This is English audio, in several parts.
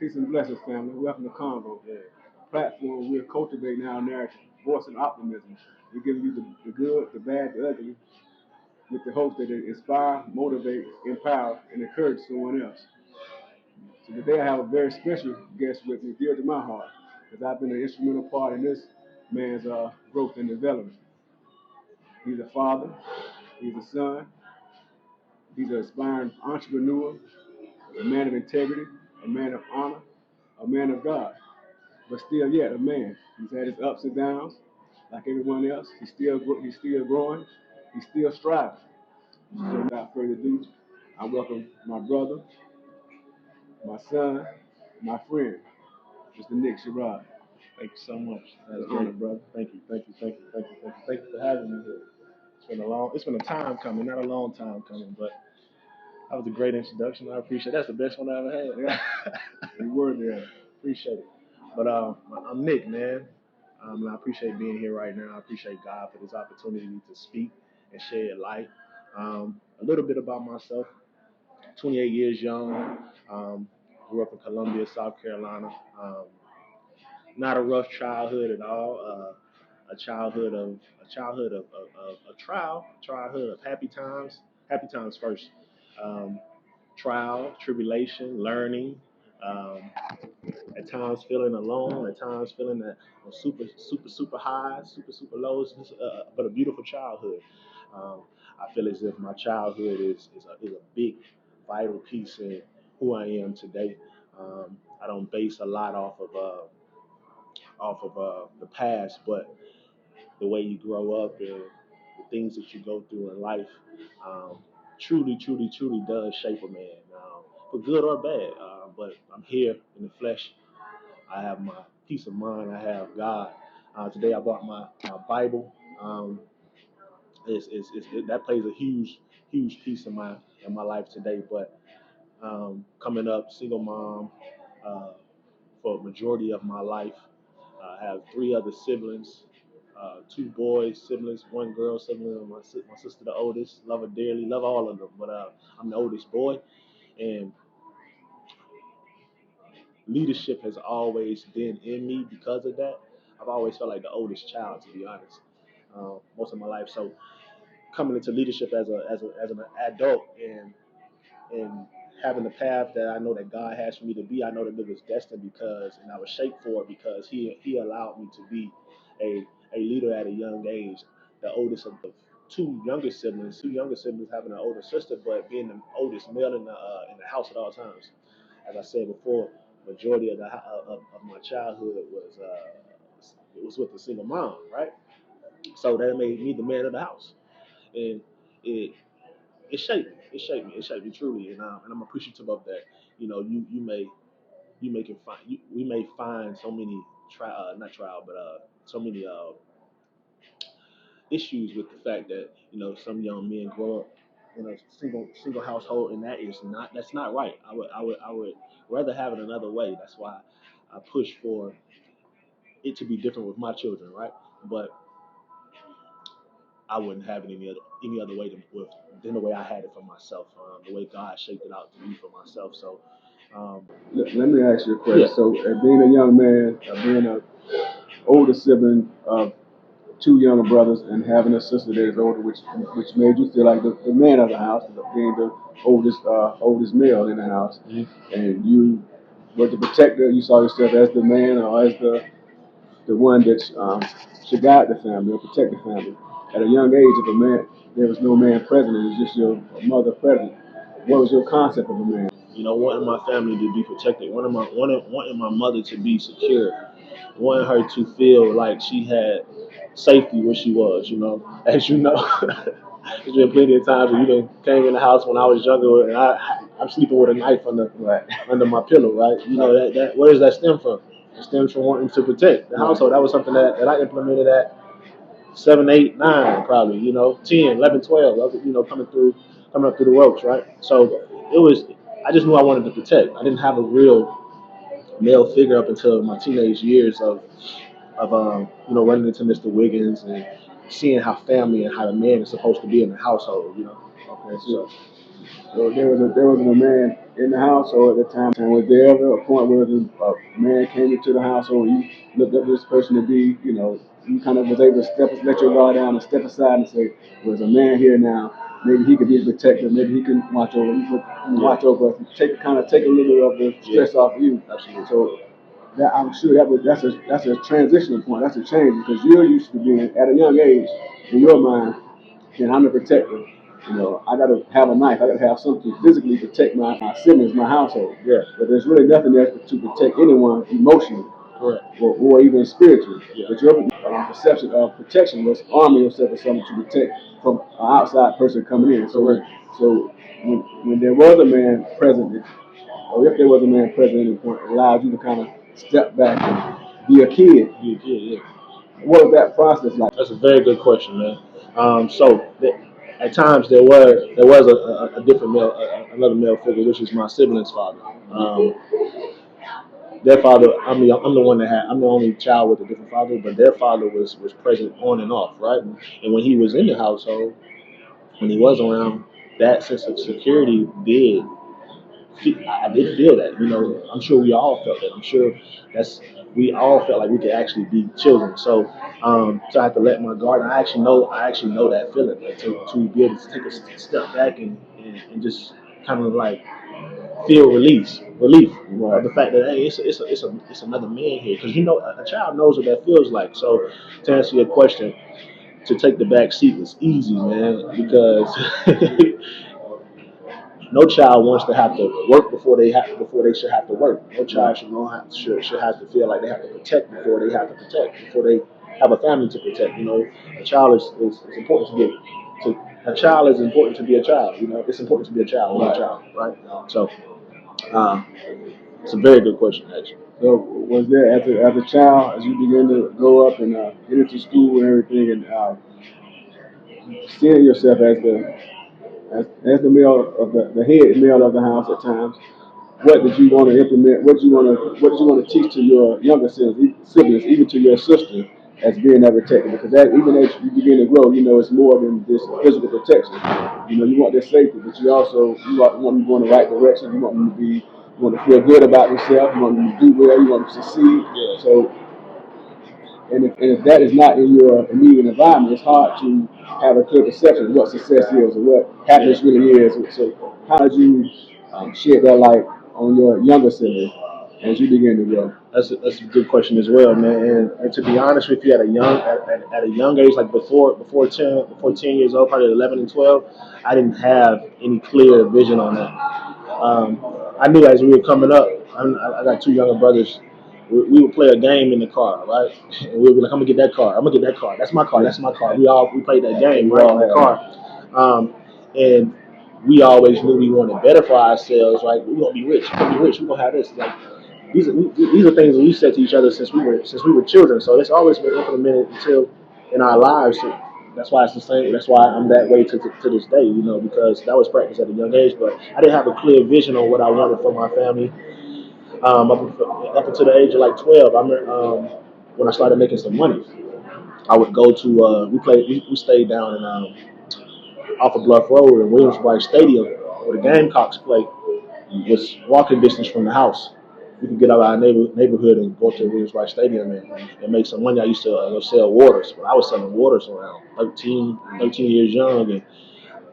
Peace and blessings, family. Welcome to COV-VO, platform we're cultivating our narrative, voicing optimism. We're giving you the good, the bad, the ugly, with the hope that it inspire, motivate, empower, and encourage someone else. So today I have a very special guest with me, dear to my heart, because I've been an instrumental part in this man's growth and development. He's a father, he's a son, he's an aspiring entrepreneur, a man of integrity, a man of honor, a man of God, but still yet a man. He's had his ups and downs, like everyone else. He's still growing. He's still striving. So without further ado, I welcome my brother, my son, my friend, Mr. Nick Sherrod. Thank you so much. That's an honor, brother. Thank you for having me here. It's been a time coming, not a long time coming, but that was a great introduction. I appreciate it. That's the best one I ever had. Yeah. You were there. Appreciate it. But I'm Nick, man. And I appreciate being here right now. I appreciate God for this opportunity to speak and shed light. A little bit about myself. 28 years young. Grew up in Columbia, South Carolina. Not a rough childhood at all. A childhood of childhood of happy times first. Trial, tribulation, learning. Um, at times feeling alone. At times feeling that super high, super lows. But a beautiful childhood. Um, I feel as if my childhood is a big vital piece in who I am today. I don't base a lot off of the past, but the way you grow up and the things that you go through in life truly does shape a man, for good or bad. But I'm here in the flesh. I have my peace of mind. I have God. Today I bought my Bible. That plays a huge piece in my life today. But coming up, single mom for a majority of my life. I have three other siblings, two boys siblings, one girl sibling, my sister the oldest. Love her dearly, love all of them. But I'm the oldest boy, and leadership has always been in me because of that. I've always felt like the oldest child, to be honest, most of my life. So coming into leadership as an adult and having the path that I know that God has for me to be, I know that it was destined and I was shaped for it because He allowed me to be a leader at a young age, the oldest of two younger siblings having an older sister, but being the oldest male in the house at all times. As I said before, majority of my childhood was with a single mom, right? So that made me the man of the house, and it it shaped me. It shaped me truly, and I'm appreciative of that. You know, we may find so many not trial, but so many issues with the fact that some young men grow up in a single household, and that's not right. I would rather have it another way. That's why I push for it to be different with my children, right? But I wouldn't have it any other way than the way I had it for myself, the way God shaped it out to be for myself. So, Let me ask you a question. yeah. So, being a young man, being an older sibling of two younger brothers, and having a sister that is older, which made you feel like the man of the house, being the oldest male in the house, and you were the protector. You saw yourself as the man or as the one that should guide the family or protect the family. At a young age, if a man, there was no man present, it was just your mother present. What was your concept of a man? Wanting my family to be protected, wanting my mother to be secure, wanting her to feel like she had safety where she was. As you know, there's been plenty of times when you done came in the house when I was younger, and I'm sleeping with a knife under my pillow, right? That where does that stem from? It stems from wanting to protect the household. That was something that I implemented at 7, 8, 9, probably, 10, 11, 12, coming up through the ropes, right? So I just knew I wanted to protect. I didn't have a real male figure up until my teenage years of running into Mr. Wiggins and seeing how family and how the man is supposed to be in the household. Okay, so So there wasn't a man in the household at the time. Was there ever a point where a man came into the household and you looked up to this person to be, you kind of was able to let your guard down and step aside and say, "Well, there's a man here now. Maybe he could be a protector. Maybe he can watch over us, and take a little bit of the stress off of you." Absolutely. So that I'm sure that's a transitional point. That's a change because you're used to being at a young age in your mind, and I'm the protector. I got to have a knife. I got to have something to physically protect my siblings, my household. Yeah. But there's really nothing there to protect anyone emotionally. Correct. Or even spiritually. Yeah. But your perception of protection was arming yourself with something to protect from an outside person coming in. So when there was a man present, or if there was a man present at any point, it allowed you to kind of step back and be a kid. Be a kid, yeah. What was that process like? That's a very good question, man. At times there was a different male, another male figure, which is my sibling's father. Their father, I'm the only child with a different father, but their father was present on and off, right? And when he was in the household, when he was around, that sense of security I did feel that. I'm sure we all felt that. I'm sure we all felt like we could actually be children. So I had to let my guard. I actually know that feeling, like, to be able to take a step back and just kind of like feel relief Right. of the fact that, hey, it's another man here, because a child knows what that feels like. So to answer your question, to take the back seat was easy, man, because no child wants to have to work before they should have to work. No child should have to feel like they have to protect before they have to protect, before they have a family to protect. A child is important to be a child is important to be a child. It's important to be a child, not a child, right? So it's a very good question, actually. So was there as a child, as you began to grow up and get into school and everything, and seeing yourself as the male of the head male of the house at times, what did you want to implement? What did you want to teach to your younger siblings, even to your sister, as being that protector? Because even as you begin to grow, it's more than just physical protection. You want their safety, but you want them to go in the right direction. You want to feel good about yourself. You want them to do well. You want them to succeed. Yeah. So, and if that is not in your immediate environment, it's hard to have a clear perception of what success is or what happiness really is. So how did you shed that light on your younger sibling as you begin to grow? That's a good question as well, man. And to be honest with you, at a young age, like before 10 years old, probably 11 and 12, I didn't have any clear vision on that. I knew as we were coming up, I got two younger brothers. We would play a game in the car, right? And we would be like, "I'm gonna get that car. I'm gonna get that car. That's my car. That's my car." We played that game, right, in the car, and we always knew we wanted better for ourselves, right? We're gonna be rich. We're gonna be rich. We're gonna have this. Like, these are things that we said to each other since we were children. So it's always been implemented until in our lives. So that's why it's the same. That's why I'm that way to this day. Because that was practiced at a young age. But I didn't have a clear vision on what I wanted for my family. Up until the age of like 12, I remember when I started making some money, I would go to we stayed down in off of Bluff Road in Williams-Bright Stadium where the Gamecocks play. Was walking distance from the house. We could get out of our neighborhood and go to Williams-Bright Stadium and make some money. I used to sell waters, but I was selling waters around 13 years young, and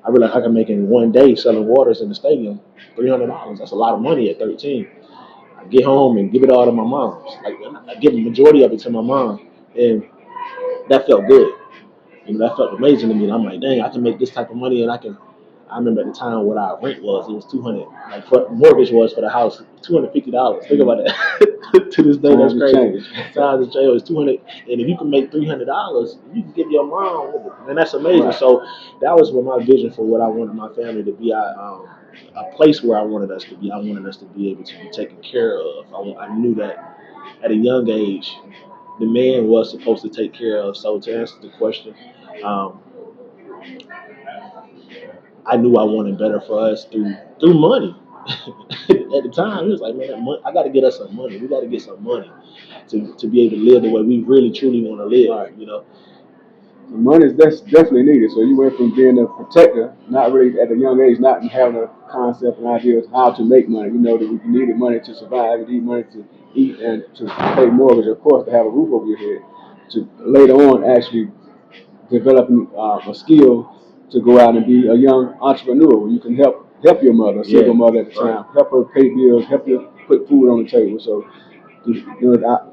I realized I could make in one day selling waters in the stadium $300. That's a lot of money at 13. I get home and give it all to my mom. Like, I give the majority of it to my mom, and that felt good. That felt amazing to me. And I'm like, dang, I can make this type of money, and I can. I remember at the time what our rent was. It was 200. Like, what mortgage was for the house, $250. Think about that. To this day, that's crazy. Times of jail is 200, and if you can make $300, you can give your mom with it, and that's amazing. Right. So that was what my vision for what I wanted my family to be. A place where I wanted us to be. I wanted us to be able to be taken care of. I knew that at a young age, the man was supposed to take care of. So to answer the question, um, I knew I wanted better for us through money. At the time, it was like, man, I got to get us some money. We got to get some money to be able to live the way we really truly want to live. Right. Money is definitely needed. So you went from being a protector, not really at a young age, not having a concept and idea of how to make money. You know that you needed money to survive, you need money to eat and to pay mortgage, of course, to have a roof over your head. To later on actually developing a skill to go out and be a young entrepreneur where you can help your mother, a single mother at the time, help her pay bills, help you put food on the table. So you know,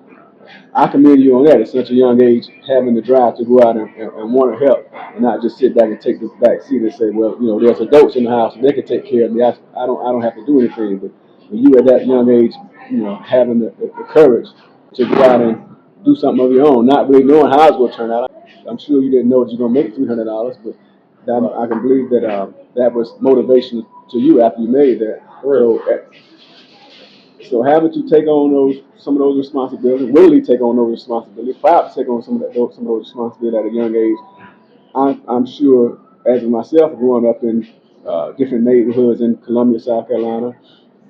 I commend you on that at such a young age, having the drive to go out and want to help, and not just sit back and take the back seat and say, well, you know, there's adults in the house and they can take care of me. I don't have to do anything. But when you at that young age, you know, having the courage to go out and do something of your own, not really knowing how it's going to turn out. I'm sure you didn't know that you're going to make $300, but I can believe that that was motivation to you after you made that. So having to take on some of those responsibilities, willingly take on those responsibilities, proud to take on some of those responsibilities at a young age. I'm sure, as myself, growing up in different neighborhoods in Columbia, South Carolina,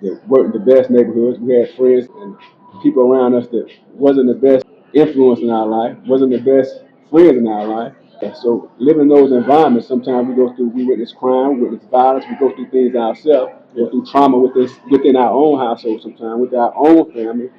that weren't the best neighborhoods. We had friends and people around us that wasn't the best influence in our life, wasn't the best friends in our life. So living in those environments, sometimes we witness crime, we witness violence, we go through things ourselves, go through trauma within our own household sometimes, with our own family,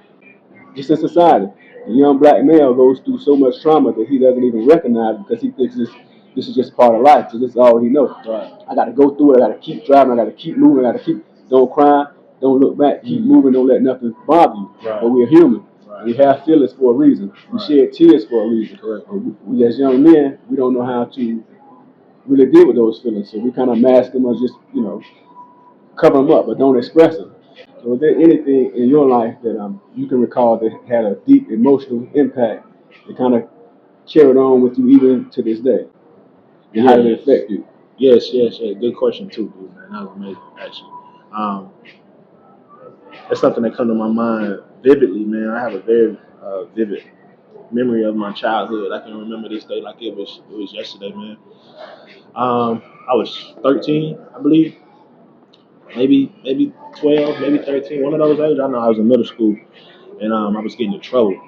just in society. The young black male goes through so much trauma that he doesn't even recognize it because he thinks this is just part of life, because this is all he knows. Right. I got to go through it, I got to keep driving, I got to keep moving, I got to keep, don't cry, don't look back, keep moving, don't let nothing bother you. Right. But we're human. Right. We have feelings for a reason. We shed tears for a reason. Correct. We as young men, we don't know how to really deal with those feelings. So we kind of mask them or just, cover them up, but don't express them. So is there anything in your life that you can recall that had a deep emotional impact that kind of carried on with you even to this day? And how did it affect you? Yes. Good question too, dude, man. That was amazing, actually. Um, that's something that comes to my mind vividly, man. I have a very vivid memory of my childhood. I can remember this day like it was yesterday, man. I was 13, I believe, maybe 12, maybe 13, one of those ages. I know I was in middle school, and I was getting in trouble.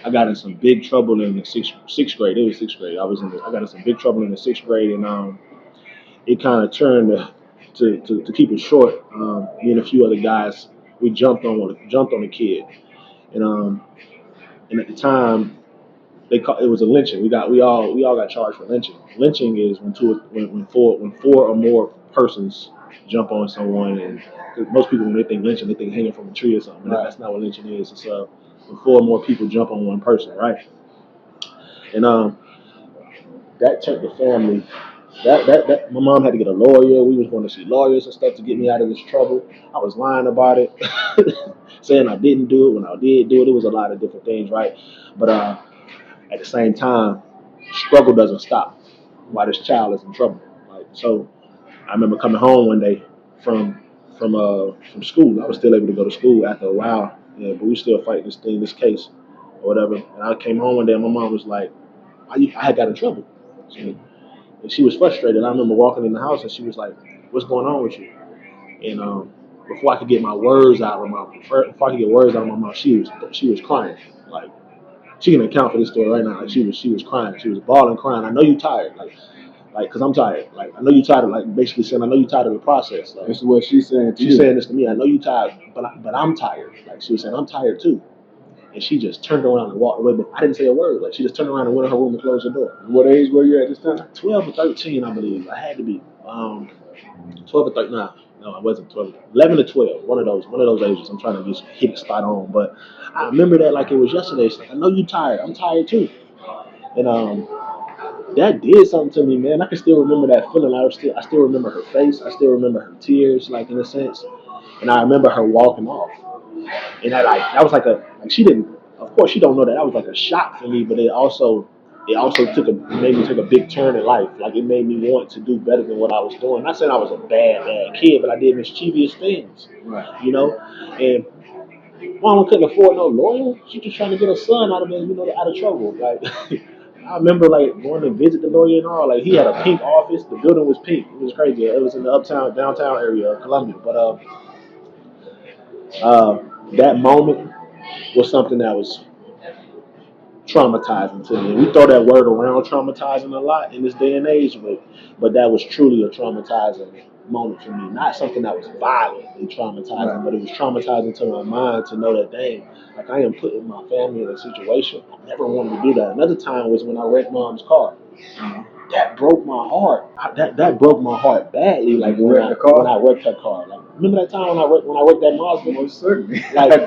I got in some big trouble in the sixth grade. It was sixth grade. I got in some big trouble in the sixth grade, and it kind of turned to keep it short. Me and a few other guys, we jumped on a kid, and and at the time it was a lynching. We all got charged for lynching. Lynching is when four or more persons jump on someone, and 'cause most people when they think lynching, they think hanging from a tree or something. Right. That's not what lynching is. It's when four or more people jump on one person, right? And that took the family. That my mom had to get a lawyer. We was going to see lawyers and stuff to get me out of this trouble. I was lying about it, saying I didn't do it when I did do it. It was a lot of different things, right? But at the same time, struggle doesn't stop while this child is in trouble. Like so, I remember coming home one day from school. I was still able to go to school after a while, yeah, but we still fighting this case, or whatever. And I came home one day, and my mom was like, I had got in trouble. So, and she was frustrated. I remember walking in the house, and she was like, "What's going on with you?" And before I could get my words out of my before I could get words out of my mouth, she was crying. Like she can account for this story right now. Like she was crying. She was bawling, crying. I know you tired. Like, cause I'm tired. Like, I know you tired of basically saying, I know you tired of the process. Like, this is what she's saying to you. She's saying this to me. I know you tired, but I'm tired. Like, she was saying, I'm tired too. And she just turned around and walked away. But I didn't say a word. Like, she just turned around and went in her room and closed the door. What age were you at this time? 12 or 13, I believe. I had to be 12 or 13. No, I wasn't 12. 11 to 12. One of those ages. I'm trying to just hit it spot on. But I remember that like it was yesterday. She's like, I know you tired. I'm tired too. And that did something to me, man. I can still remember that feeling. I still remember her face. I still remember her tears, like in a sense. And I remember her walking off. And that was like she didn't. Of course, she don't know that. That was like a shock for me. But it made me take a big turn in life. Like it made me want to do better than what I was doing. Not saying I was a bad kid, but I did mischievous things. Right. And mom couldn't afford no lawyer. She just trying to get her son out of trouble. Like I remember like going to visit the lawyer and all. Like he had a pink office. The building was pink. It was crazy. It was in the downtown area of Columbia. But that moment was something that was traumatizing to me. We throw that word around, traumatizing, a lot in this day and age, but that was truly a traumatizing moment for me. Not something that was violently traumatizing, but it was traumatizing to my mind to know that, dang, like I am putting my family in a situation I never wanted to do that. Another time was when I wrecked mom's car. That broke my heart. That broke my heart badly. Like when I wrecked her car. Like remember that time when I wrecked that Mazda? Most certainly. Like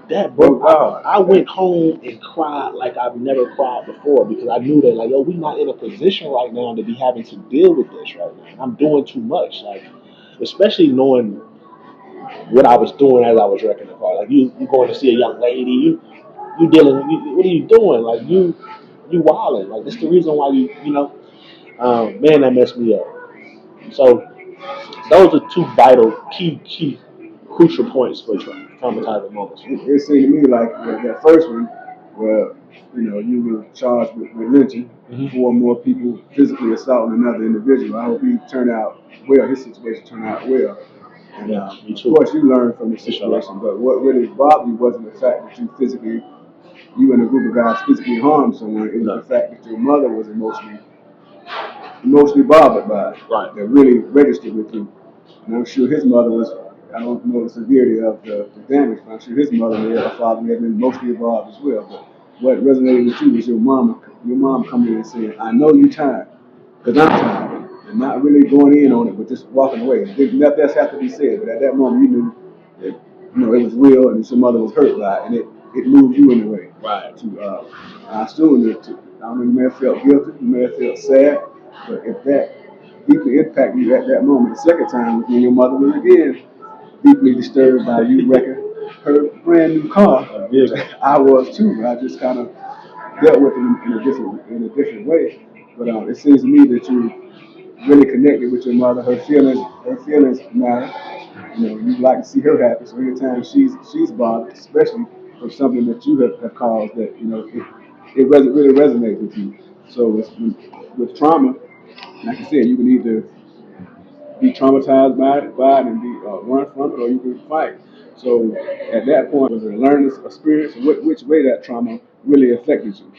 that broke my heart. I went home and cried like I've never cried before because I knew that like yo, we not in a position right now to be having to deal with this right now. I'm doing too much. Like especially knowing what I was doing as I was wrecking the car. Like you going to see a young lady, you dealing. What are you doing? Like you wilding. Like that's the reason why you know. Man, that messed me up. So those are two vital, key, crucial points for traumatizing moments. It seemed to me like that first one, where you were charged with lynching, four more people physically assaulting another individual. I hope he turned out well. His situation turned out well. And me of too. course, you learned from the situation. But what really bothered you wasn't the fact that you and a group of guys physically harmed someone. It was the fact that your mother was emotionally bothered by it. Right. That really registered with you. And I'm sure his mother was, I don't know the severity of the damage, but I'm sure his mother and her father may have been emotionally involved as well. But what resonated with you was your mom coming in and saying, I know you're tired, because I'm tired. And not really going in on it, but just walking away. Nothing else had to be said, but at that moment you knew that it was real and your mother was hurt by it, and it moved you in a way. Right. I assume that, I don't know, you may have felt guilty, you may have felt sad, but if that deeply impacted you at that moment, the second time when your mother was again deeply disturbed by you wrecking her brand new car, which I was too. I just kind of dealt with it in a different way. But it seems to me that you really connected with your mother. Her feelings matter. You like to see her happy. So anytime she's bothered, especially for something that you have caused, that really resonates with you. So with trauma, like I said, you can either be traumatized by it and be run from it, or you can fight. So at that point, was it a learning experience? Which way that trauma really affected you,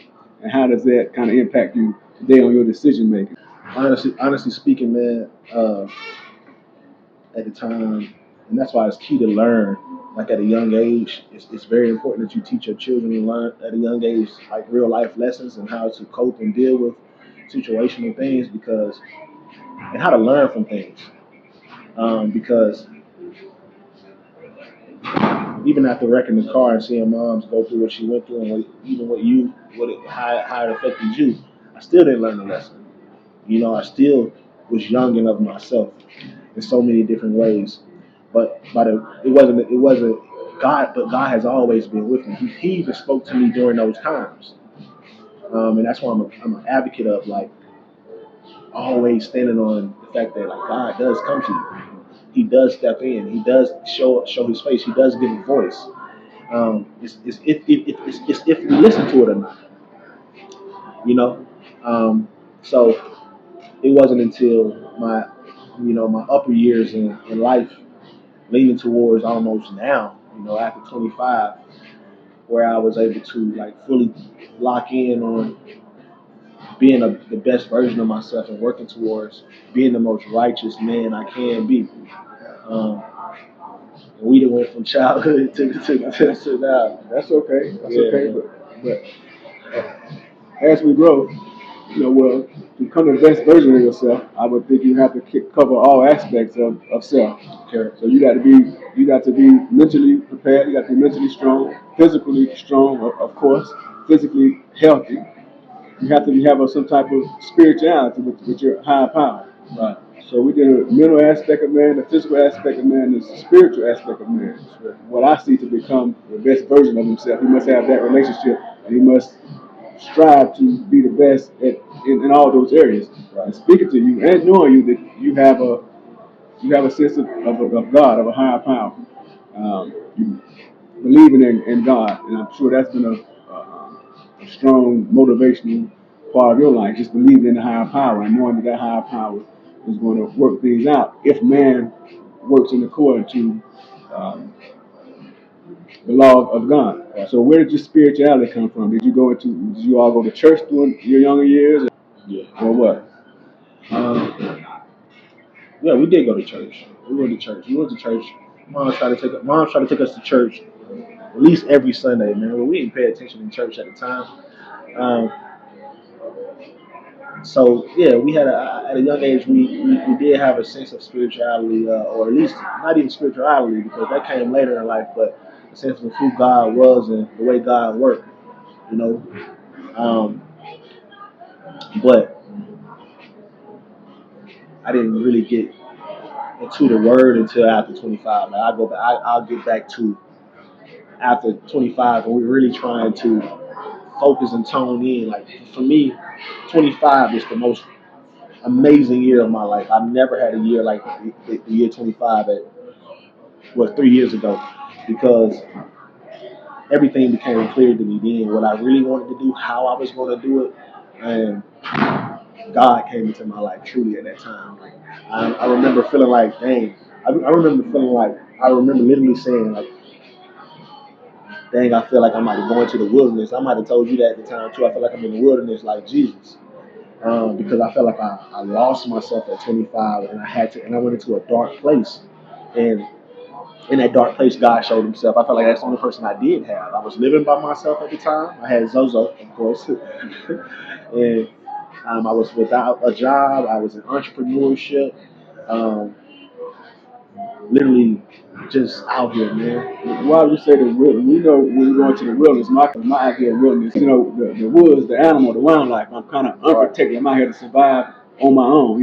and how does that kind of impact you today on your decision making? Honestly speaking, man, at the time, and that's why it's key to learn. Like at a young age, it's very important that you teach your children to learn at a young age, like real life lessons and how to cope and deal with situational things and how to learn from things. Because even after wrecking the car and seeing moms go through what she went through and how it affected you, I still didn't learn the lesson. I still was young enough myself in so many different ways. But it wasn't God. But God has always been with me. He even spoke to me during those times, and that's why I'm an advocate of like always standing on the fact that like God does come to you. He does step in. He does show His face. He does give a voice. It's if we listen to it or not. You know. So it wasn't until my upper years in life, leaning towards almost now, after 25, where I was able to like fully lock in on being the best version of myself and working towards being the most righteous man I can be. Um, we done went from childhood to now. That's okay. That's okay. But as we grow, well, to become the best version of yourself, I would think you have to cover all aspects of self. Okay. So you got to be mentally prepared. You got to be mentally strong, physically strong, of course, physically healthy. You have to have some type of spirituality with your higher power. Right. So we did a mental aspect of man, the physical aspect of man, the spiritual aspect of man. What I see to become the best version of himself, he must have that relationship, and he must strive to be the best in all those areas. Right. And speaking to you and knowing you that you have a sense of God, of a higher power. You believing in God, and I'm sure that's been a strong motivational part of your life. Just believing in the higher power and knowing that higher power is going to work things out if man works in according to um, the law of God. So where did your spirituality come from? Did you all go to church during your younger years, Yeah. or what? Um, yeah, we did go to church. We went to church. We went to church. Mom tried to take us to church at least every Sunday, man. But we didn't pay attention in church at the time. Um, so yeah, we had at a young age we did have a sense of spirituality, or at least not even spirituality because that came later in life, but a sense of who God was and the way God worked. You know, um, but I didn't really get into the word until after 25. Like I go back, I'll get back to after 25 when we're really trying to focus and tone in. Like for me, 25 is the most amazing year of my life. I've never had a year like the year 25 at 3 years ago, because everything became clear to me then. What I really wanted to do, how I was going to do it, and God came into my life truly at that time. Like I remember feeling like, dang. I remember feeling like I remember literally saying like, dang, I feel like I might be going to the wilderness. I might have told you that at the time too. I feel like I'm in the wilderness like Jesus. Because I felt like I lost myself at 25, and I went into a dark place, and in that dark place, God showed Himself. I felt like that's the only person I did have. I was living by myself at the time. I had Zozo, of course, and I was without a job. I was in entrepreneurship, um, literally just out here, man. Why we say the wilderness? We know when we go into the wilderness, my idea of wilderness, the woods, the animal, the wildlife. I'm kind of unprotected. I'm out here to survive on my own,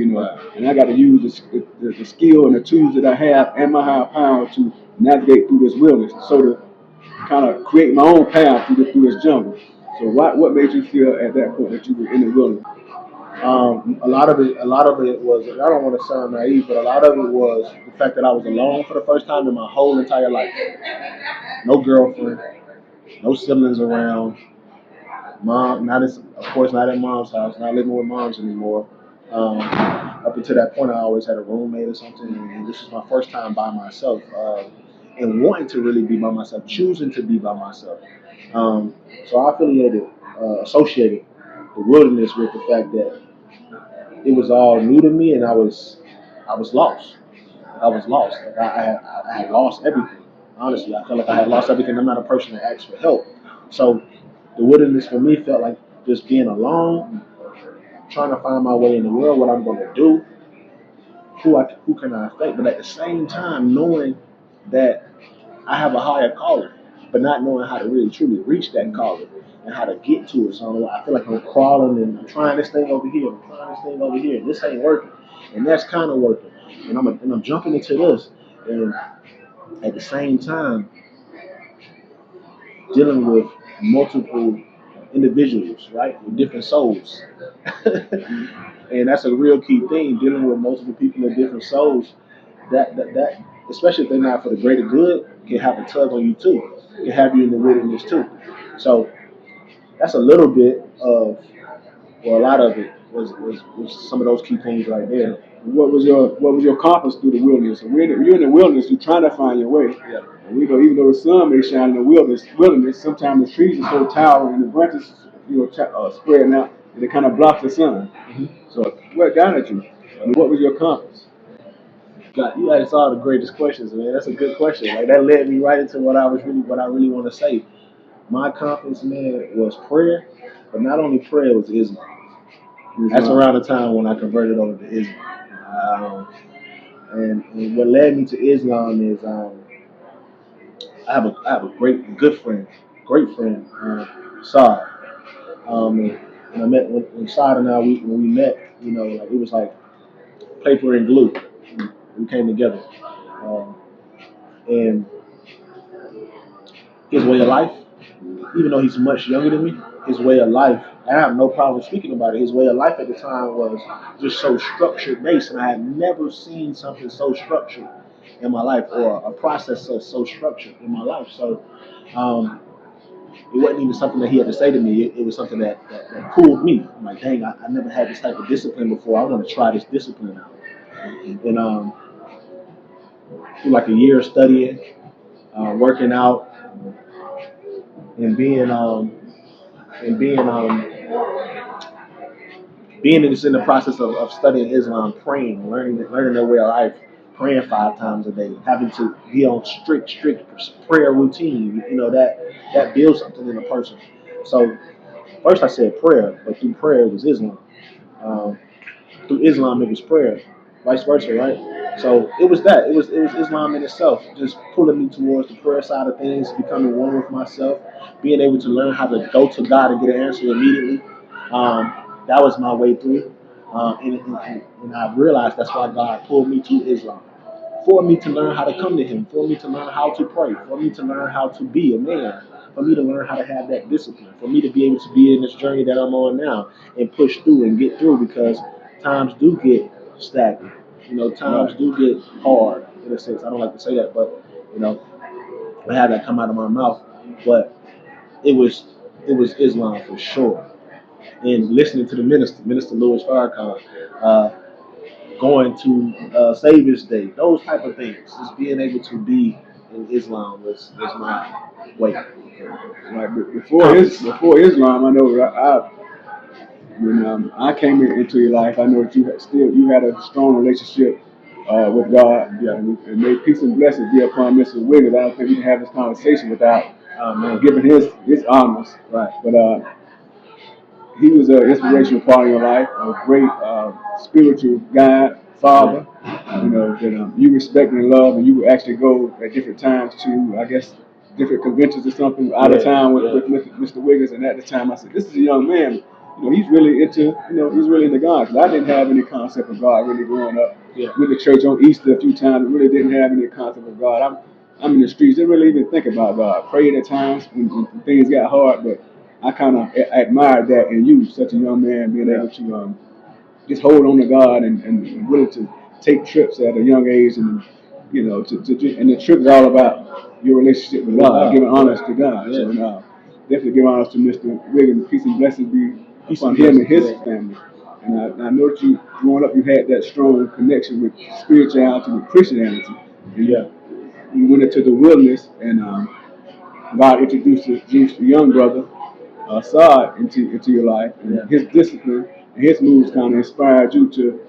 and I got to use the skill and the tools that I have and my higher power to navigate through this wilderness. So to kind of create my own path through this jungle. So what made you feel at that point that you were in the wilderness? A lot of it was. I don't want to sound naive, but a lot of it was the fact that I was alone for the first time in my whole entire life. No girlfriend, no siblings around. Mom, of course, not at mom's house. Not living with moms anymore. Up until that point, I always had a roommate or something, and this was my first time by myself, and wanting to really be by myself, choosing to be by myself. So I associated the wilderness with the fact that it was all new to me, and I was lost. I was lost. Like I had lost everything. Honestly, I felt like I had lost everything. I'm not a person that asks for help. So the wilderness for me felt like just being alone, trying to find my way in the world, what I'm going to do, who can I affect, but at the same time knowing that I have a higher calling, but not knowing how to really truly reach that calling and how to get to it. So I feel like I'm crawling and I'm trying this thing over here, I'm trying this thing over here, and this ain't working, and that's kind of working, and I'm jumping into this, and at the same time dealing with multiple individuals, right, with different souls. And that's a real key thing, dealing with multiple people and different souls. That especially if they're not for the greater good, can have a tug on you too. Can have you in the wilderness too. So that's a little bit of, well, a lot of it was some of those key things right there. What was your compass through the wilderness? So you're in the wilderness, you're trying to find your way. Yeah. And we know even though the sun may shine in the wilderness, sometimes the trees are so towering and the branches, spreading out, and it kind of blocks the sun. Mm-hmm. So what guided you? I mean, what was your compass? God, you asked all the greatest questions, man. That's a good question. Like that led me right into what I really want to say. My compass, man, was prayer, but not only prayer, it was Islam. That's around the time when I converted over to Islam. And what led me to Islam is I have a good friend, great friend, Saad. And I met when Saad and I when we met, like it was like paper and glue. We came together, um, and his way of life, even though he's much younger than me, his way of life, I have no problem speaking about it. His way of life at the time was just so structured based, and I had never seen something so structured in my life, or a process so structured in my life. So it wasn't even something that he had to say to me. It was something that pulled me. I'm like, dang, I never had this type of discipline before. I want to try this discipline out. And through like a year of studying, working out, and being just in the process of studying Islam, praying, learning their way of life, praying 5 times a day, having to be on strict prayer routine. That builds something in a person. So first I said prayer, but through prayer it was Islam. Um, Through Islam it was prayer, vice versa, right? So it was that. It was Islam in itself, just pulling me towards the prayer side of things, becoming one with myself, being able to learn how to go to God and get an answer immediately. That was my way through, and I realized that's why God pulled me to Islam, for me to learn how to come to Him, for me to learn how to pray, for me to learn how to be a man, for me to learn how to have that discipline, for me to be able to be in this journey that I'm on now and push through and get through because times do get stagnant. Times do get hard in a sense. I don't like to say that, but you know, I had that come out of my mouth. But it was it was Islam for sure. And listening to the Minister Louis Farrakhan, uh, going to Savior's Day, those type of things. Just being able to be in Islam was my way. Like before Islam, I know that when I came into your life, I know that you had a strong relationship with God. Yeah, and may peace and blessings be upon Mr. Wiggins. I don't think we can have this conversation without giving his honors. Right. But he was an inspirational part of your life, a great spiritual guide, father. You know that you respect and love, and you would actually go at different times to, I guess, different conventions or something out of town with Mr. Wiggins. And at the time, I said, "This is a young man. He's really he's really into God." Because I didn't have any concept of God really growing up. Yeah. Went to church on Easter a few times, but really didn't have any concept of God. I'm in the streets, didn't really even think about God. Prayed at times when things got hard, but I kind of admired that in you, such a young man, being able to just hold on to God and willing to take trips at a young age, and and the trip is all about your relationship with God, giving honors to God. So definitely give honors to Mr. Wiggins. Peace and blessings be upon him and his family. And I know that you, growing up, you had that strong connection with spirituality, with Christianity. And you went into the wilderness, and God introduced the young brother, Assad, into your life, and his discipline and his moves kind of inspired you to,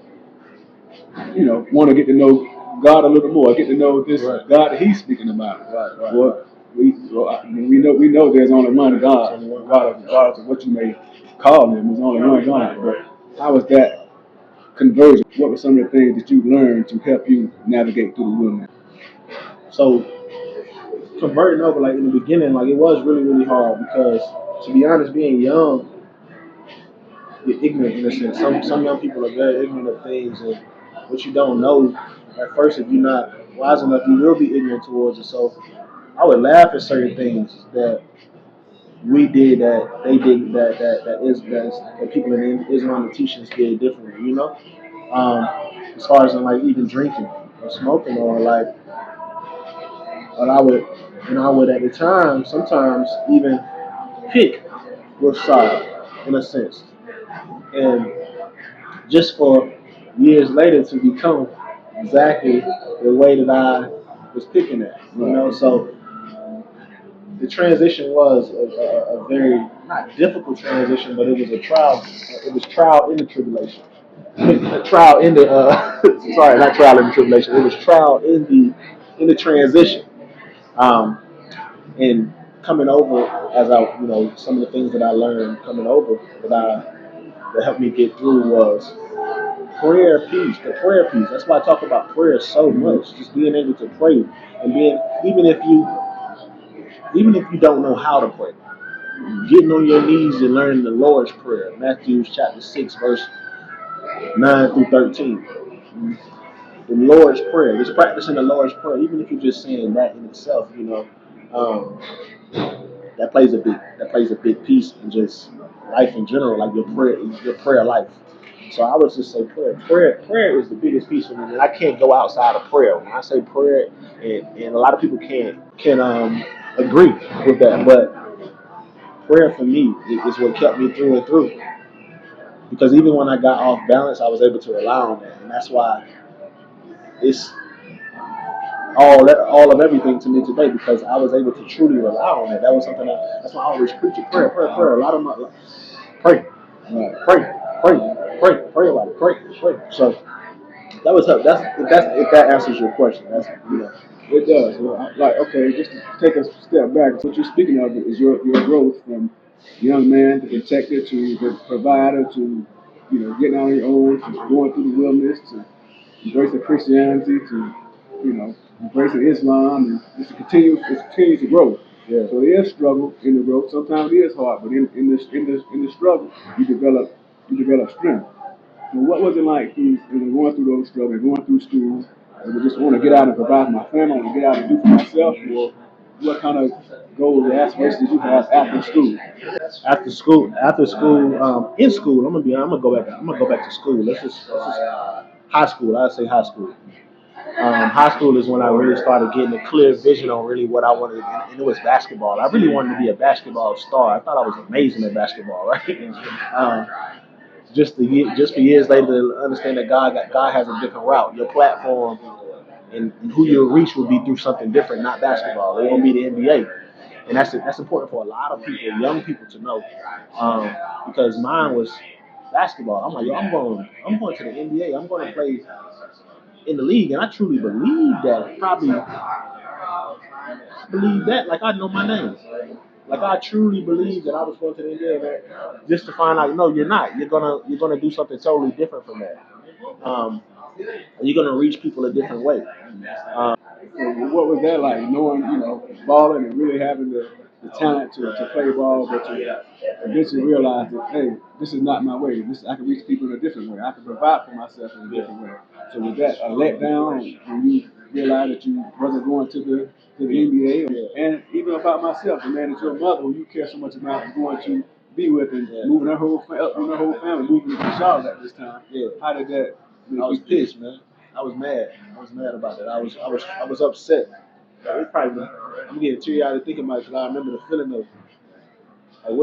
want to get to know God a little more, get to know this God that He's speaking about. Well, we know there's only one God, regardless of what you may call Him. There's only one God. But how was that conversion? What were some of the things that you learned to help you navigate through the wilderness? So converting over, like in the beginning, like it was really, really hard because, to be honest, being young, you're ignorant in a sense. Some young people are very ignorant of things, and what you don't know at first, if you're not wise enough, you will be ignorant towards it. So I would laugh at certain things that we did that they didn't, that people in Islamic teachings did differently. Um, as far as in like even drinking or smoking or like, but I would at the time sometimes even pick with side in a sense, and just for years later to become exactly the way that I was picking at. So the transition was a very not difficult transition, but it was a trial. It was trial in the tribulation. A trial in the sorry, not trial in the tribulation. It was trial in the transition. And coming over as some of the things that I learned coming over that helped me get through was prayer piece, the prayer piece. That's why I talk about prayer so much. Just being able to pray and being even if you don't know how to pray, getting on your knees and learning the Lord's Prayer, Matthew chapter 6, verse 9 through 13. The Lord's Prayer, just practicing the Lord's Prayer, even if you're just saying that in itself, um, that plays a big piece in just life in general, like your prayer life. So I would just say prayer is the biggest piece for me, and I can't go outside of prayer. When I say prayer, and a lot of people can agree with that, but prayer for me is what kept me through and through. Because even when I got off balance, I was able to rely on that, and that's why it's all of everything to me today because I was able to truly rely on it. That was something that's why I always preach it. Prayer. A lot of my pray, pray about it. Pray. So that was her. That's if that answers your question. That's It does. Well, like, okay, just to take a step back, what you're speaking of is your growth from young man to protector to the provider to, getting on your own, to going through the wilderness, to embracing Christianity, to, embracing Islam, and it continues to grow. Yeah. So there is struggle in the growth. Sometimes it is hard, but in the struggle, you develop strength. So what was it like going through those struggles, going through school, and just want to get out and provide for my family, and get out and do for myself, or what kind of goals or aspirations did you have after school? In school, I'm gonna go back to school. Let's just high school. I'd say high school. High school is when I really started getting a clear vision on really what I wanted, and it was basketball. I really wanted to be a basketball star. I thought I was amazing at basketball, right? um, just for years later to understand that God has a different route. Your platform and who you'll reach will be through something different, not basketball. It won't be the NBA, and that's important for a lot of people, young people, to know, because mine was basketball. I'm like, yo, I'm going to the NBA. I'm going to play in the league, and I truly believe that. Probably believe that, like I know my name. Like I truly believe that I was going to the NBA, man, just to find out, no, you're not. You're gonna do something totally different from that. Um, you're gonna reach people a different way. What was that like, knowing, balling and really having the talent to play ball, but to eventually realize that, hey, this is not my way. I can reach people in a different way. I can provide for myself in a different way. So was that a letdown when you realized that you wasn't going to the NBA? And even about myself, the man that your mother, who you care so much about, is going to be with and moving her whole family, moving to Charlotte at this time. Yeah. How did that make I was you feel? pissed, man. I was mad. I was mad about it. I was upset. It probably, I'm getting teary eyed thinking about it because I remember the feeling of like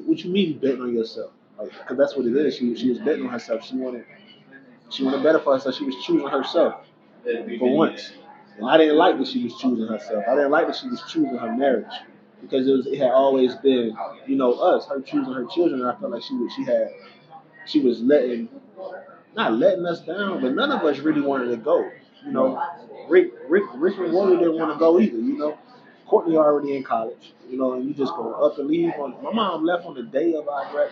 what you mean betting on yourself? Like, because that's what it is. She was betting on herself. She wanted better for herself. She was choosing herself for once, and I didn't like that she was choosing herself. I didn't like that she was choosing her marriage because it had always been us, her choosing her children. And I felt like she was not letting us down, but none of us really wanted to go. Rick and Willie didn't want to go either. Courtney already in college. And you just go up and leave. My mom left on the day of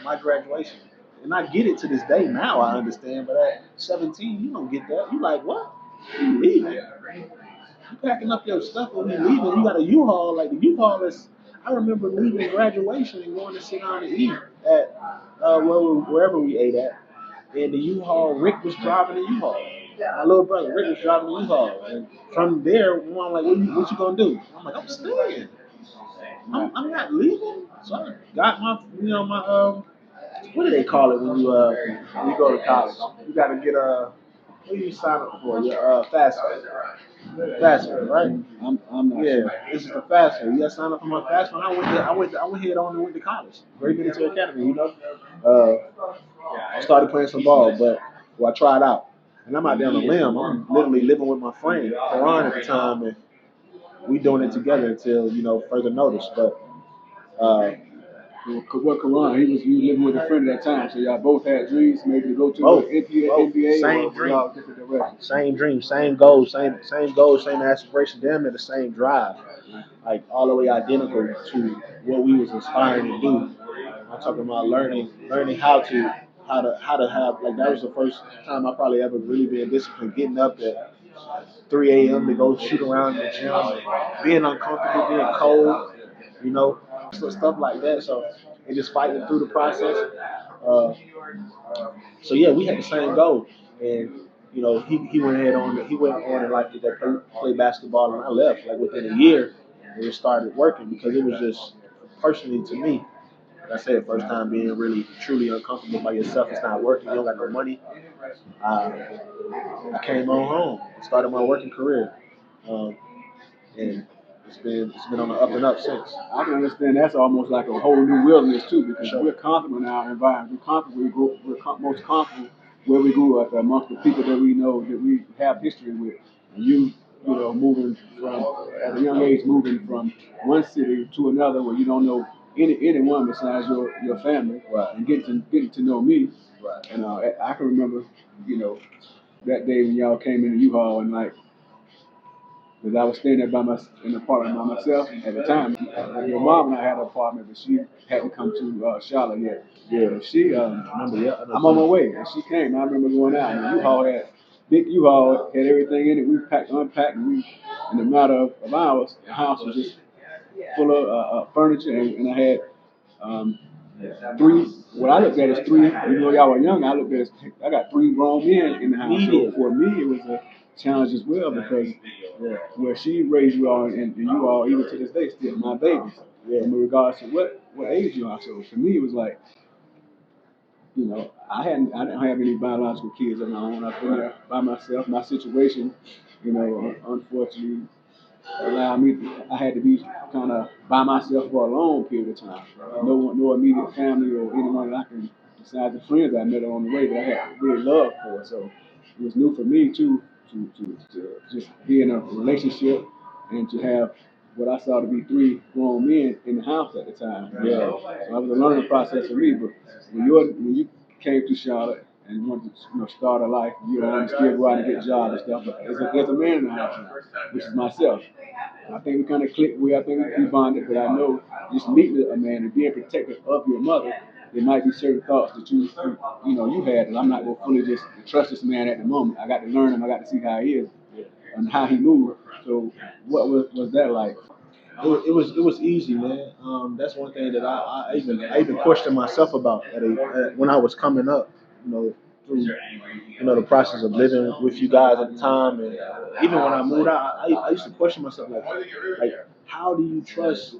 my graduation, and I get it to this day. Now I understand, but at 17, you don't get that. You like what? You leaving? You packing up your stuff and you leaving? You got a U-Haul. Like the U-Haul is. I remember leaving graduation and going to sit down and eat at wherever we ate at. And the U-Haul, Rick was driving the U-Haul. My little brother, Rick, was driving the U-Haul. And from there, I'm like, what you gonna do? I'm like, I'm staying. I'm not leaving. So I got my what do they call it when you go to college? You gotta get what do you sign up for? Your FAFSA, right? I'm not Yeah, sure. this is the FAFSA. You got to sign up for my FAFSA. I went head on and went to college, Great Military Academy. I started playing some ball, but I tried out, and I'm out there on a limb. I'm literally living with my friend Karan at the time, and we doing it together until further notice. But uh, What Quran? You were living with a friend at that time, so y'all both had dreams, maybe to go to both, the both, NBA, same or dream. y'all different directions. Same dream, same goals, same goals, same aspiration, damn near the same drive, like all the way identical to what we was aspiring to do. I'm talking about learning how to have, like, that was the first time I probably ever really been disciplined, getting up at 3 a.m. to go shoot around in the gym, and being uncomfortable, being cold, stuff like that. So and just fighting through the process. Uh, so yeah, we had the same goal, and he went on in life to go play basketball, and I left like within a year, and it started working because it was just personally to me. Like I said, first time being really truly uncomfortable by yourself. It's not working. You don't got no money. I came on home, started my working career, um, and it's been on the up and up since. I can understand that's almost like a whole new wilderness too, because we're comfortable in our environment. We're comfortable. Most comfortable where we grew up, amongst the people that we know that we have history with, and you know, moving from at a young age, moving from one city to another where you don't know anyone besides your family, Right. and getting to know me. Right. And I can remember, you know, that day when y'all came in the U-Haul and like, because I was staying there in the apartment by myself at the time. Your mom and I had an apartment, but she hadn't come to Charlotte yet. Yeah. So she, Remember, yeah, I know I'm on my too. way, and she came. I remember going out, and the U-Haul had big U-Haul had everything in it. We unpacked, and in a matter of hours, the house was just full of furniture, and I had um, three. What I looked at is three. You know, y'all were young. I looked at as, I got three grown men in the house. So for me, it was a challenge as well because where she raised you all, and you all even to this day still my babies. Yeah. In regards to what age you are. So for me, it was like, you know, I didn't have any biological kids of my own. I've been there by myself. My situation, you know, unfortunately allowed me. I had to be kind of by myself for a long period of time. No immediate family or anyone that I can, besides the friends I met along the way that I had really love for. So it was new for me too to just be in a relationship and to have what I saw to be three grown men in the house at the time. Yeah. So it was a learning process for me. But when you came to Charlotte and wanted to, you know, start a life, you know, still go out and get jobs and stuff. But there's a man in the house now, which is myself. I think we kind of clicked. I think we bonded. But I know just meeting a man and being protective of your mother, there might be certain thoughts that you had, and I'm not gonna fully just trust this man at the moment. I got to learn him. I got to see how he is and how he moves. So what was that like? It was easy, man. That's one thing that I even questioned myself about when I was coming up. You know, through the process of living with you guys at the time, and even when I moved out, I used to question myself like how do you trust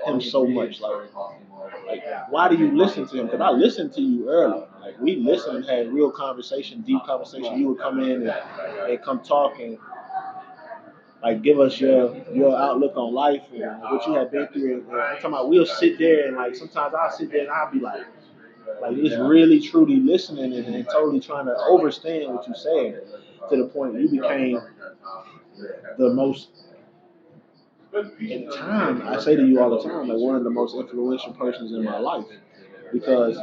him so much? Like why do you listen to him? Because I listened to you early. Like we listened and had real conversation, deep conversation. You would come in and come talk and like give us your outlook on life and what you have been through. And I'm talking about we'll sit there and like sometimes I'll sit there and I'll be like it's really truly listening and totally trying to understand what you're saying to the point you became the most in time. I say to you all the time, like one of the most influential persons in my life because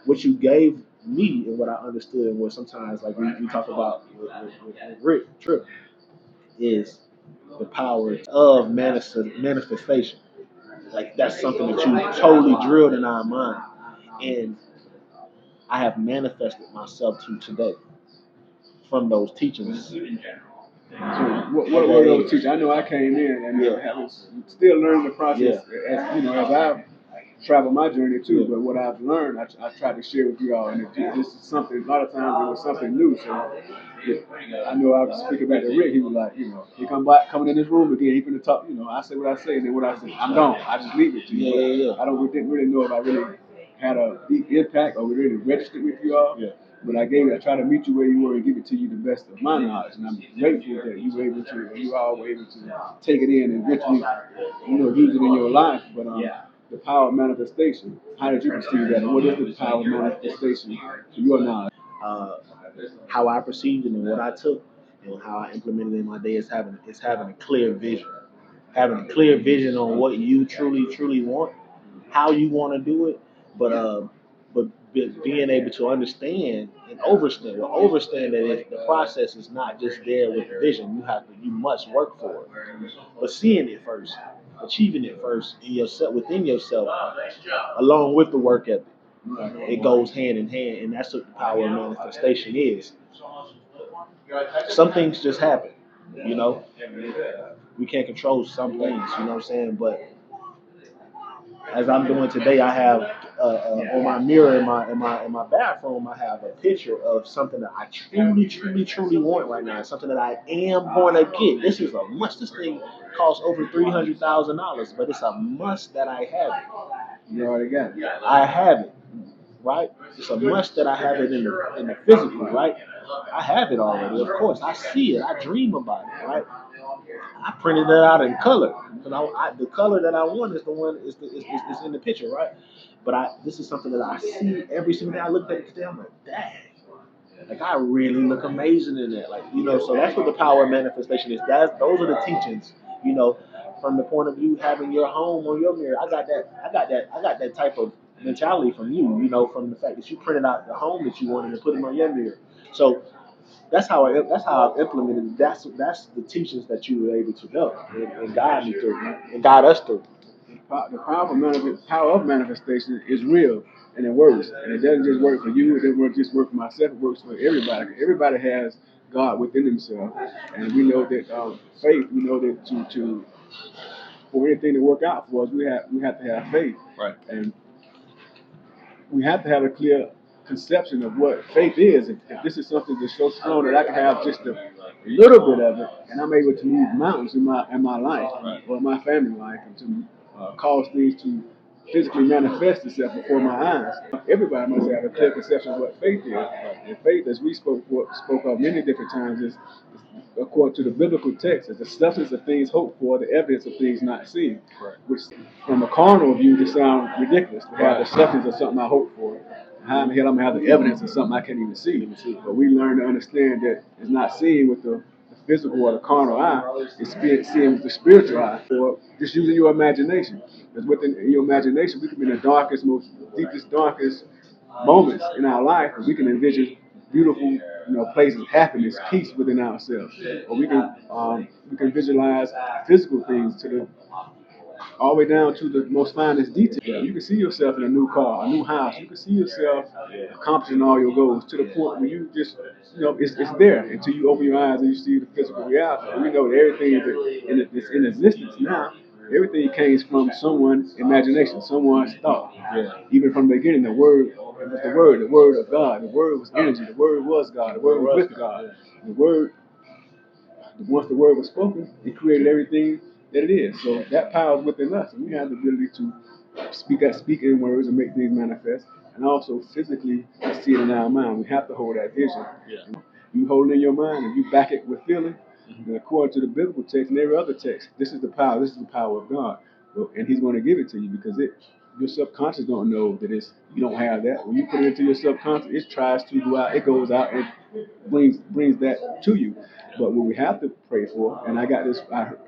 what you gave me and what I understood and what sometimes like we talk about with Rick Tripp is the power of manifestation. Like that's something that you totally drilled in our mind, and I have manifested myself to today from those teachings. So what were those teachers? I know I came in and I was still learning the process as you know as I've traveled my journey too. But what I've learned, I tried to share with you all, and this is something. A lot of times it was something new. So I know I was speaking back to Rick. He was like, you know, he coming in this room again. He finna talk. You know, I say what I say, and then what I say, I'm gone. I just leave it to you. I didn't really know if I really had a deep impact or really registered with you all. Yeah. But I try to meet you where you were and give it to you the best of my knowledge. And I'm grateful that you were able to, you all were able to take it in and eventually, you know, use it in your life. But the power of manifestation, how did you perceive that? And what is the power of manifestation to your knowledge? Uh, how I perceived it and what I took and how I implemented it in my day is having a clear vision. Having a clear vision on what you truly want, how you want to do it, but being able to understand and overstand that the process is not just there with the vision. You must work for it, but seeing it first, achieving it first in yourself, within yourself, along with the work ethic. It goes hand in hand, and that's what the power of manifestation is. Some things just happen, you know. We can't control some things, you know what I'm saying? But as I'm doing today, I have on my mirror in my bathroom, I have a picture of something that I truly want right now. Something that I am going to get. This is a must. This thing costs over $300,000, but it's a must that I have it. You already got it. I have it, right? It's a must that I have it in the physical, right? I have it already, of course. I see it. I dream about it, right? I printed that out in color because the color that I want is the one is in the picture, right? But this is something that I see every single day. I look at it today, I'm like, dang, Like I really look amazing in that. Like, you know, so that's what the power of manifestation is. Those are the teachings, you know, from the point of view having your home on your mirror. I got that type of mentality from you, you know, from the fact that you printed out the home that you wanted and put it on your mirror. So that's how I've implemented it. That's the teachings that you were able to know and guide me through and guide us through. The power of manifestation is real and it works. And it doesn't just work for you, it doesn't just work for myself, it works for everybody. Everybody has God within themselves. And we know that faith, we know that to for anything to work out for us, we have to have faith. Right. And we have to have a clear conception of what faith is. If this is something that's so strong that I can have just a little bit of it, and I'm able to move mountains in my life or my family life, and to cause things to physically manifest itself before my eyes. Everybody must have a clear conception of what faith is. And faith, as we spoke of many different times, is according to the biblical text, is the substance of things hoped for, the evidence of things not seen. Right. Which, from a carnal view, to sound ridiculous to have the substance of something I hope for. How in the hell I'm gonna have the evidence of something I can't even see? But we learn to understand that it's not seen with the physical or the carnal eye. It's seen with the spiritual eye, or just using your imagination. Because within your imagination, we can be in the darkest, most deepest, darkest moments in our life, and we can envision beautiful, places, happiness, peace within ourselves. Or we can visualize physical things to the all the way down to the most finest detail. You can see yourself in a new car, a new house. You can see yourself accomplishing all your goals to the point where you just, it's there until you open your eyes and you see the physical reality. And we know that everything that's in existence now, everything came from someone's imagination, someone's thought. Yeah. Even from the beginning, the word was the word of God. The word was energy. The word was God. The word was with God. The word, once the word was spoken, it created everything that it is. So that power is within us, and we have the ability to speak in words and make things manifest, and also physically see it in our mind. We have to hold that vision. Yeah. You hold it in your mind and you back it with feeling. And according to the biblical text and every other text, this is the power. This is the power of God, and He's going to give it to you because your subconscious don't know that you don't have that. When you put it into your subconscious, it tries to go out. It goes out and brings that to you. But what we have to pray for, and I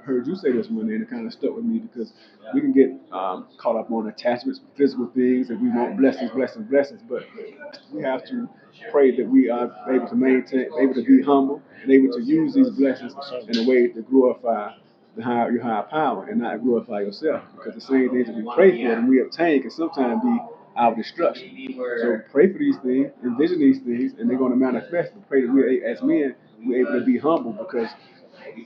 heard you say this one day, and it kind of stuck with me because we can get caught up on attachments, physical things, and we want blessings, blessings, blessings. But we have to pray that we are able to maintain, able to be humble, and able to use these blessings in a way to glorify your higher power and not glorify yourself. Because the same things that we pray for and we obtain can sometimes be our destruction. So pray for these things, envision these things, and they're going to manifest. But pray that we, as men, we're able to be humble because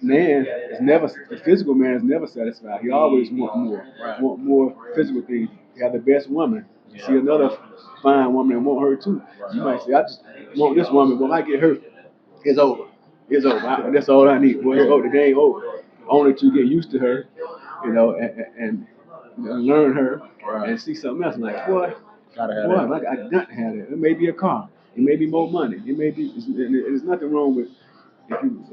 the physical man is never satisfied. He always want more physical things. You have the best woman. You see another fine woman and want her too. You might say, I just want this woman, but when I get her, it's over. It's over. That's all I need. Boy, it's over. The game over. Only to get used to her, and learn her and see something else. I'm like, boy, I got to have that. It may be a car. It may be more money. It may be. There's nothing wrong with if you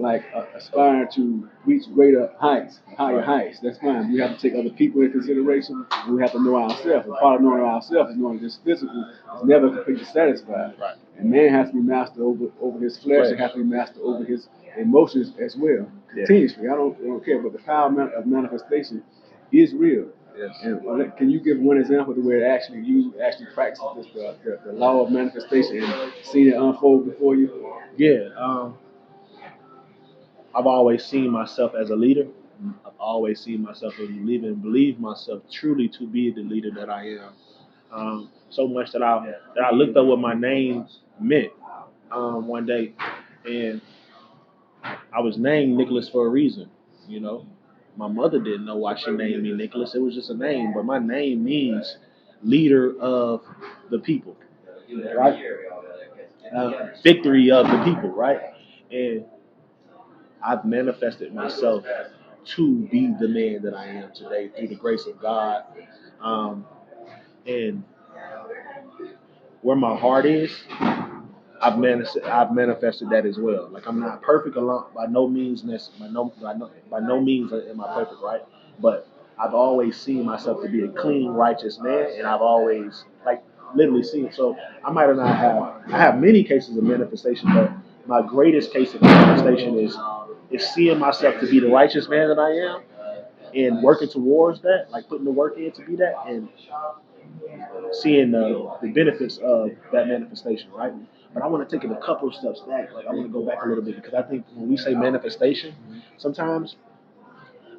aspire to reach greater heights, higher heights. That's fine. We have to take other people into consideration, and we have to know ourselves. And part of knowing ourselves is knowing this physical is never completely satisfied. Right. And man has to be master over his flesh and has to be master over his emotions as well, continuously. I don't care, but the power of manifestation is real. Yes. And can you give one example to where you actually practice this, the law of manifestation and seen it unfold before you? Yeah. I've always seen myself as a leader. I've always seen myself as a leader and believe myself truly to be the leader that I am. So much that I looked up what my name meant one day, and I was named Nicholas for a reason. You know, my mother didn't know why she named me Nicholas. It was just a name, but my name means leader of the people, right? Victory of the people, right? And I've manifested myself to be the man that I am today through the grace of God. And where my heart is, I've manifested that as well. Like I'm not perfect along by no means, by no means am I perfect, right? But I've always seen myself to be a clean, righteous man, and I've always like literally seen. So I might not I have many cases of manifestation, but my greatest case of manifestation is seeing myself to be the righteous man that I am and working towards that, like putting the work in to be that, and seeing the benefits of that manifestation, right? But I want to take it a couple of steps back. Like I want to go back a little bit because I think when we say manifestation, sometimes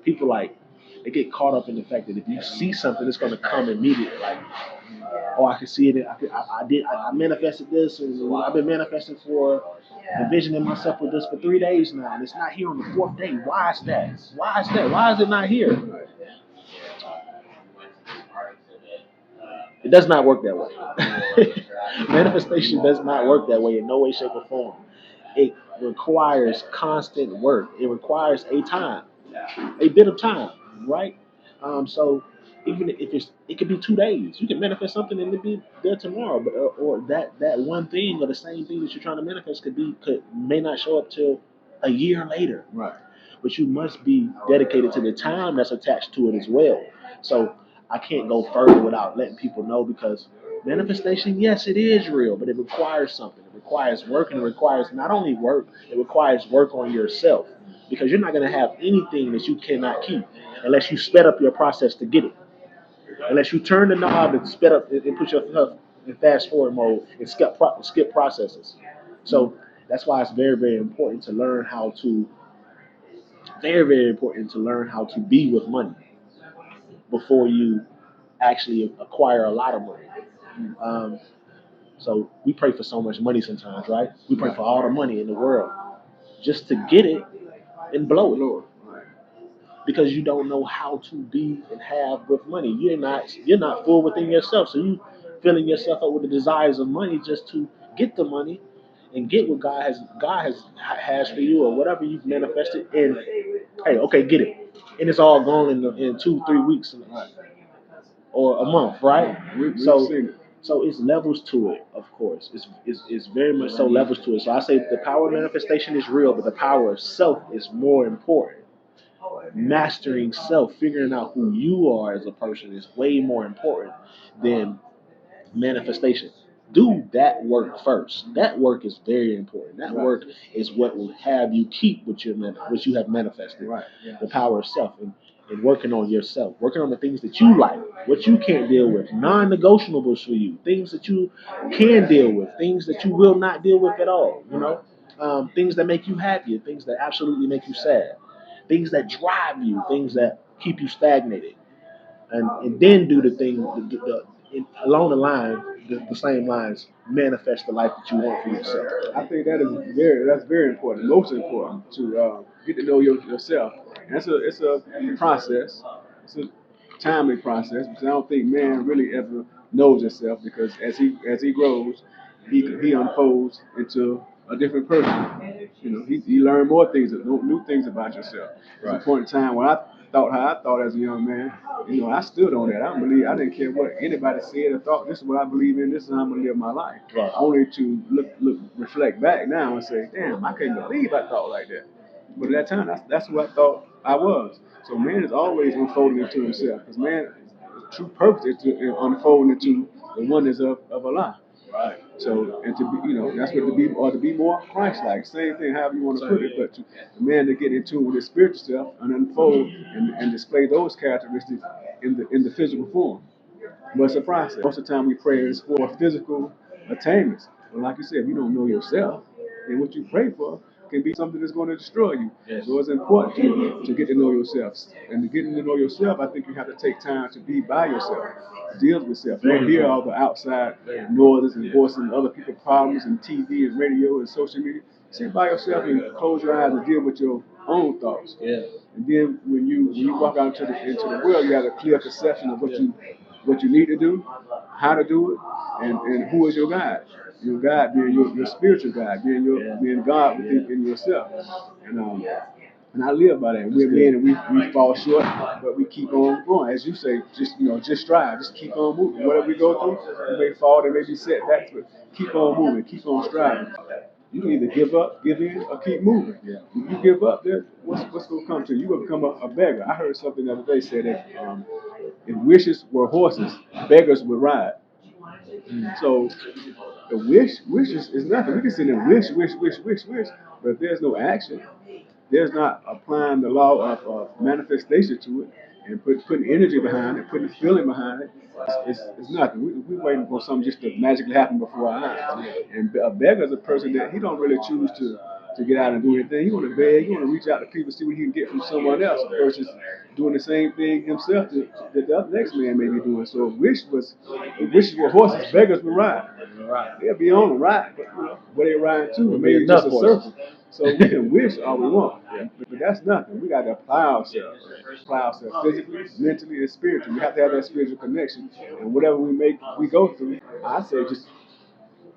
people like they get caught up in the fact that if you see something, it's going to come immediately. Like, oh, I can see it. I manifested this, and I've been manifesting for envisioning myself with this for 3 days now, and it's not here on the fourth day. Why is that? Why is that? Why is it not here? It does not work that way. Manifestation does not work that way in no way, shape, or form. It requires constant work. It requires a bit of time, right? So even if it could be 2 days, you can manifest something and it be there tomorrow, but or that one thing or the same thing that you're trying to manifest may not show up till a year later. Right. But you must be dedicated to the time that's attached to it as well. So I can't go further without letting people know because manifestation, yes, it is real, but it requires something. It requires work, and it requires not only work, it requires work on yourself because you're not going to have anything that you cannot keep unless you sped up your process to get it. Unless you turn the knob and sped up and put yourself in fast forward mode and skip processes. So that's why it's very, very important to learn how to very, very important to learn how to be with money before you actually acquire a lot of money. Um, so we pray for so much money sometimes, right? We pray for all the money in the world just to get it and blow it because you don't know how to be and have with money. You're not full within yourself, so you filling yourself up with the desires of money just to get the money and get what God has for you or whatever you've manifested. And hey, okay, get it, and it's all gone in 2-3 weeks or a month, right? So it's levels to it, of course. It's very much so levels to it. So I say the power of manifestation is real, but the power of self is more important. Mastering self, figuring out who you are as a person is way more important than manifestation. Do that work first. That work is very important. That work is what will have you keep what you have manifested. Right. The power of self and working on yourself, working on the things that you like, what you can't deal with, non-negotiables for you, things that you can deal with, things that you will not deal with at all. Things that make you happy, and things that absolutely make you sad, things that drive you, things that keep you stagnated, and then do the thing along the same lines, manifest the life that you want for yourself. I think that's very important, most important to get to know yourself. And it's a process. It's a timely process because I don't think man really ever knows himself because as he grows, he unfolds into a different person. He learn more things, new things about yourself. There's a point in time when I thought how I thought as a young man. I stood on that. I didn't care what anybody said or thought. This is what I believe in. This is how I'm gonna live my life. Right. Only to reflect back now and say, damn, I can't believe I thought like that. But at that time, that's what I thought I was. So man is always unfolding into himself. Because man, the true purpose is to unfold into the oneness of Allah. Right. So, and to be, that's what to be more Christ-like. Same thing, however you want to put it. But the man to get in tune with his spiritual self and unfold and display those characteristics in the physical form. But it's a process. Most of the time we pray is for physical attainments. But like you said, if you don't know yourself, then what you pray for can be something that's going to destroy you. Yes. So it's important to get to know yourself. And to get to know yourself, I think you have to take time to be by yourself, deal with yourself. Don't hear all the outside noises and voices and other people's problems and TV and radio and social media. Sit by yourself and close your eyes and deal with your own thoughts. Yeah. And then when you walk out into the world, you have a clear perception of what you need to do, how to do it, and who is your guide. Your guide being your spiritual guide, being God within yourself. And I live by that. We're men and we fall short, but we keep on going. As you say, just strive, just keep on moving. Whatever we go through, we may fall, there may be setbacks, but keep on moving, keep on striving. You can either give up, give in, or keep moving. Yeah. If you give up, then what's going to come to you? You're going to become a beggar. I heard something the other day said that if wishes were horses, beggars would ride. So the wish is nothing. We can sit there and wish, but if there's no action, there's not applying the law of manifestation to it and putting energy behind it, putting feeling behind it. It's nothing. We're waiting for something just to magically happen before our eyes. And a beggar is a person that he don't really choose to get out and do anything. He want to beg. He want to reach out to people, see what he can get from someone else versus doing the same thing himself that the next man may be doing. So wish were horses, beggars would ride. They'll be on the ride, but where they ride to, maybe just a circle. So we can wish all we want, but that's nothing. We got to apply ourselves physically, mentally, and spiritually. We have to have that spiritual connection, and whatever we go through. I say just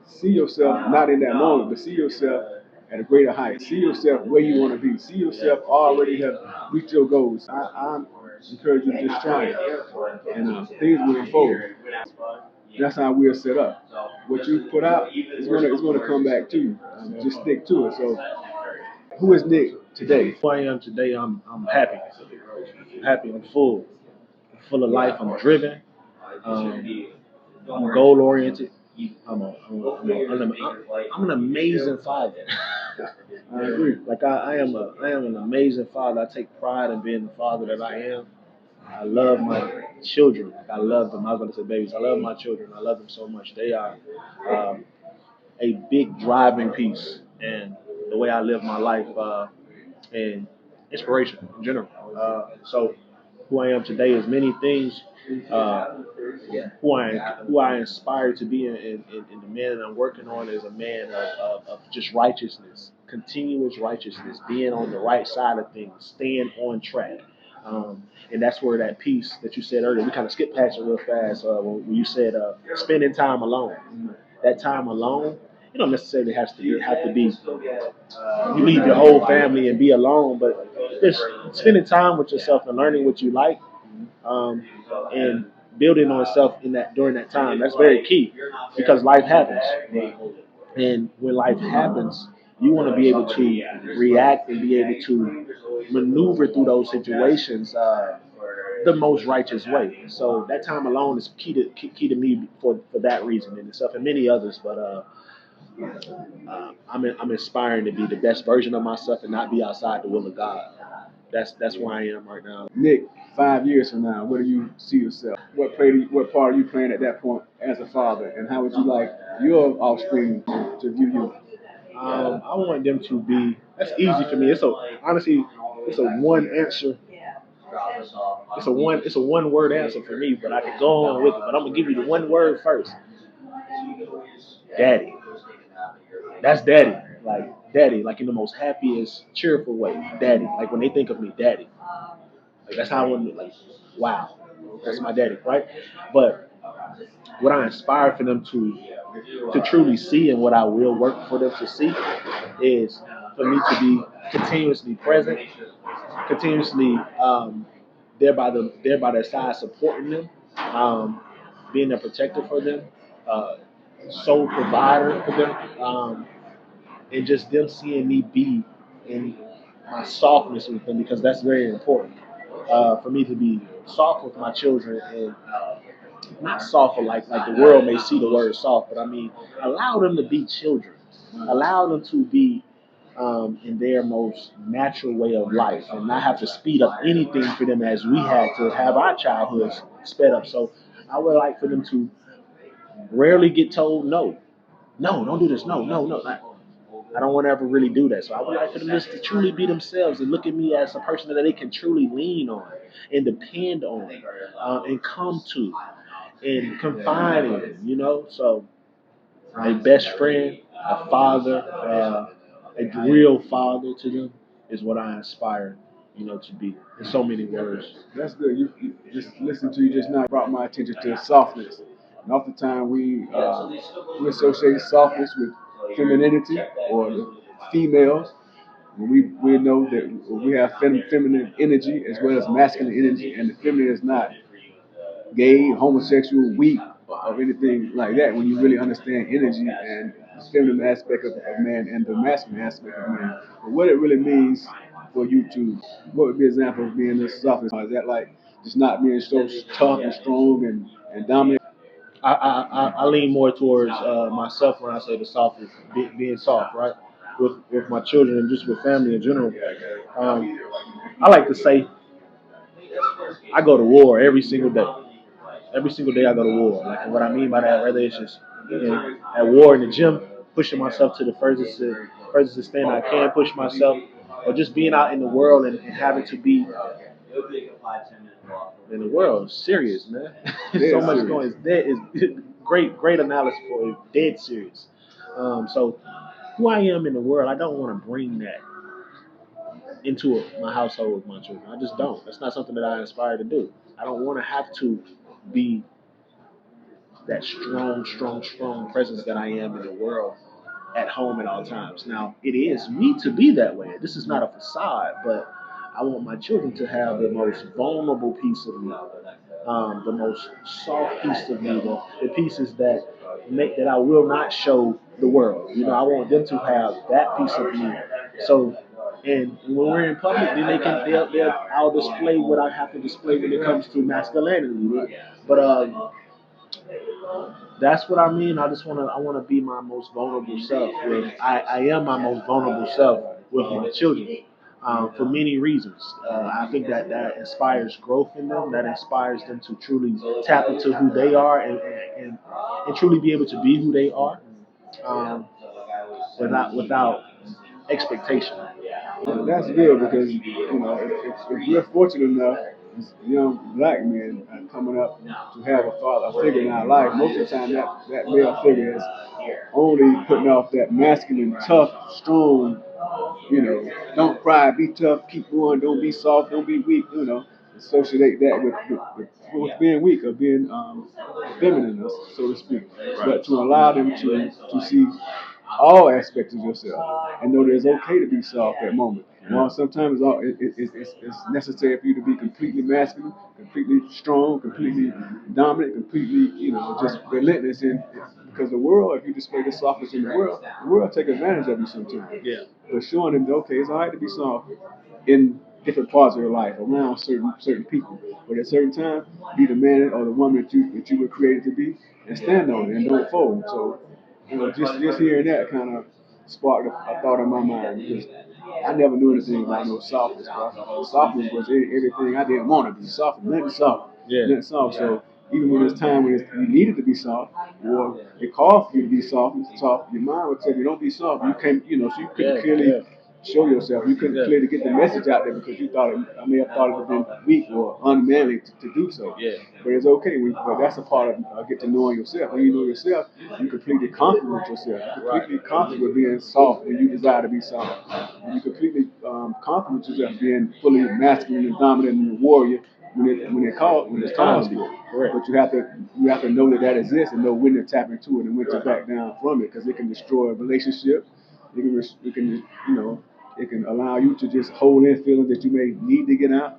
see yourself not in that moment, but see yourself at a greater height. See yourself where you want to be. See yourself already have reached your goals. I encourage you to just try it, and things will unfold. That's how we're set up. What you put out is gonna come back to you. Just stick to it. So, who is Nick today? Who I am today, I'm happy. I'm happy. I'm full. I'm full of life. I'm driven. Um, I'm goal oriented. I'm an amazing father. I agree. Like I am an amazing father. I take pride in being the father that I am. I love my children. I love them. I was going to say babies. I love my children. I love them so much. They are um, a big driving piece in the way I live my life and inspiration in general. So who I am today is many things. Uh, who I inspire to be, and the man that I'm working on is a man of just righteousness, continuous righteousness, being on the right side of things, staying on track. And that's where that piece that you said earlier, we kind of skipped past it real fast when you said spending time alone. That time alone, you don't necessarily have to be you leave your whole family and be alone, but just spending time with yourself and learning what you like, um, and building on yourself in that during that time. That's very key because life happens, and when life happens, you want to be able to react and be able to maneuver through those situations the most righteous way. So that time alone is key to me for that reason and stuff, and many others. But I'm inspiring to be the best version of myself and not be outside the will of God. That's where I am right now. Nick, 5 years from now, where do you see yourself? What part are you playing at that point as a father, and how would you like your offspring to view you? I want them to be. That's easy for me. Honestly, it's a one answer. It's a one word answer for me, but I can go on with it. But I'm gonna give you the one word first. Daddy. That's daddy. Like daddy, like in the most happiest, cheerful way. Daddy. Like when they think of me, daddy. Like that's how I want to like. Wow, that's my daddy, right? But what I inspire for them to truly see and what I will work for them to see is for me to be continuously present, continuously there by their side, supporting them, being a protector for them, uh, sole provider for them, and just them seeing me be in my softness with them because that's very important for me to be soft with my children and not soft like the world may see the word soft, but I mean allow them to be children, allow them to be in their most natural way of life and not have to speed up anything for them as we had to have our childhoods sped up. So I would like for them to rarely get told no. No, don't do this. No, no, no. I don't want to ever really do that. So I would like for them just to truly be themselves and look at me as a person that they can truly lean on and depend on and come to and confide in, you know? So a best friend, a father, a real father to them is what I aspire, to be in so many words. That's good. You just listen to you just now brought my attention to softness. And oftentimes we associate softness with femininity or the females. We know that we have feminine energy as well as masculine energy, and the feminine is not gay, homosexual, weak, or anything like that. When you really understand energy and the feminine aspect of man and the masculine aspect of man, but what it really means for you to, what would be an example of being this soft? Is that like just not being so tough and strong and dominant? I lean more towards myself when I say the soft is being soft, right? With my children and just with family in general. Um, I like to say I go to war every single day. Every single day I go to war. Like, and what I mean by that, whether it's just at war in the gym, pushing myself to the furthest extent I can push myself, or just being out in the world and having to be in the world. Serious, man. So much serious. going. It's dead. It's great analysis for it. Dead serious. So who I am in the world, I don't want to bring that into my household with my children. I just don't. That's not something that I aspire to do. I don't want to have to be that strong presence that I am in the world at home at all times. Now, it is me to be that way. This is not a facade, but I want my children to have the most vulnerable piece of me, the most soft piece of me, the pieces that make that I will not show the world. You know, I want them to have that piece of me. So, and when we're in public, then I'll display what I have to display when it comes to masculinity. But that's what I mean. I wanna be my most vulnerable self. I am my most vulnerable self with my children. For many reasons. I think that inspires growth in them. That inspires them to truly tap into who they are and truly be able to be who they are, um, without expectation. That's good because if we're fortunate enough as young black men coming up to have a father, a figure in our life, most of the time that male figure is only putting off that masculine, tough, strong, don't cry, be tough, keep going, don't be soft, don't be weak, associate that with being weak or being feminine, so to speak. But to allow them to see all aspects of yourself and know that it's okay to be soft at moments. While sometimes it's necessary for you to be completely masculine, completely strong, completely dominant, completely, just relentless. Because the world, if you display the softness in the world take advantage of you sometimes. Yeah. But showing them, okay, it's all right to be soft in different parts of your life around certain people. But at certain time, be the man or the woman that you were created to be, and stand on it and don't fold. So, just hearing that kind of sparked a thought in my mind because I never knew anything about no softness, bro. Softness was everything I didn't want to be. Soft, nothing soft, Yeah. nothing soft. So even when there's time when you needed to be soft, or it called for you to be soft, your mind would tell you don't be soft. You can't, so you couldn't clearly show yourself. You couldn't clearly get the message out there because you thought I may have thought it would have been weak or unmanly to do so. Yeah. But it's okay. But that's a part of get to knowing yourself. When you know yourself, you completely confident with yourself. You completely confident with being soft when you desire to be soft. And you completely confident with yourself being fully masculine and dominant and a warrior when it's time to be. Correct. But you have to know that exists and know when to tap into it and when to back down from it because it can destroy a relationship. It can allow you to just hold in feelings that you may need to get out,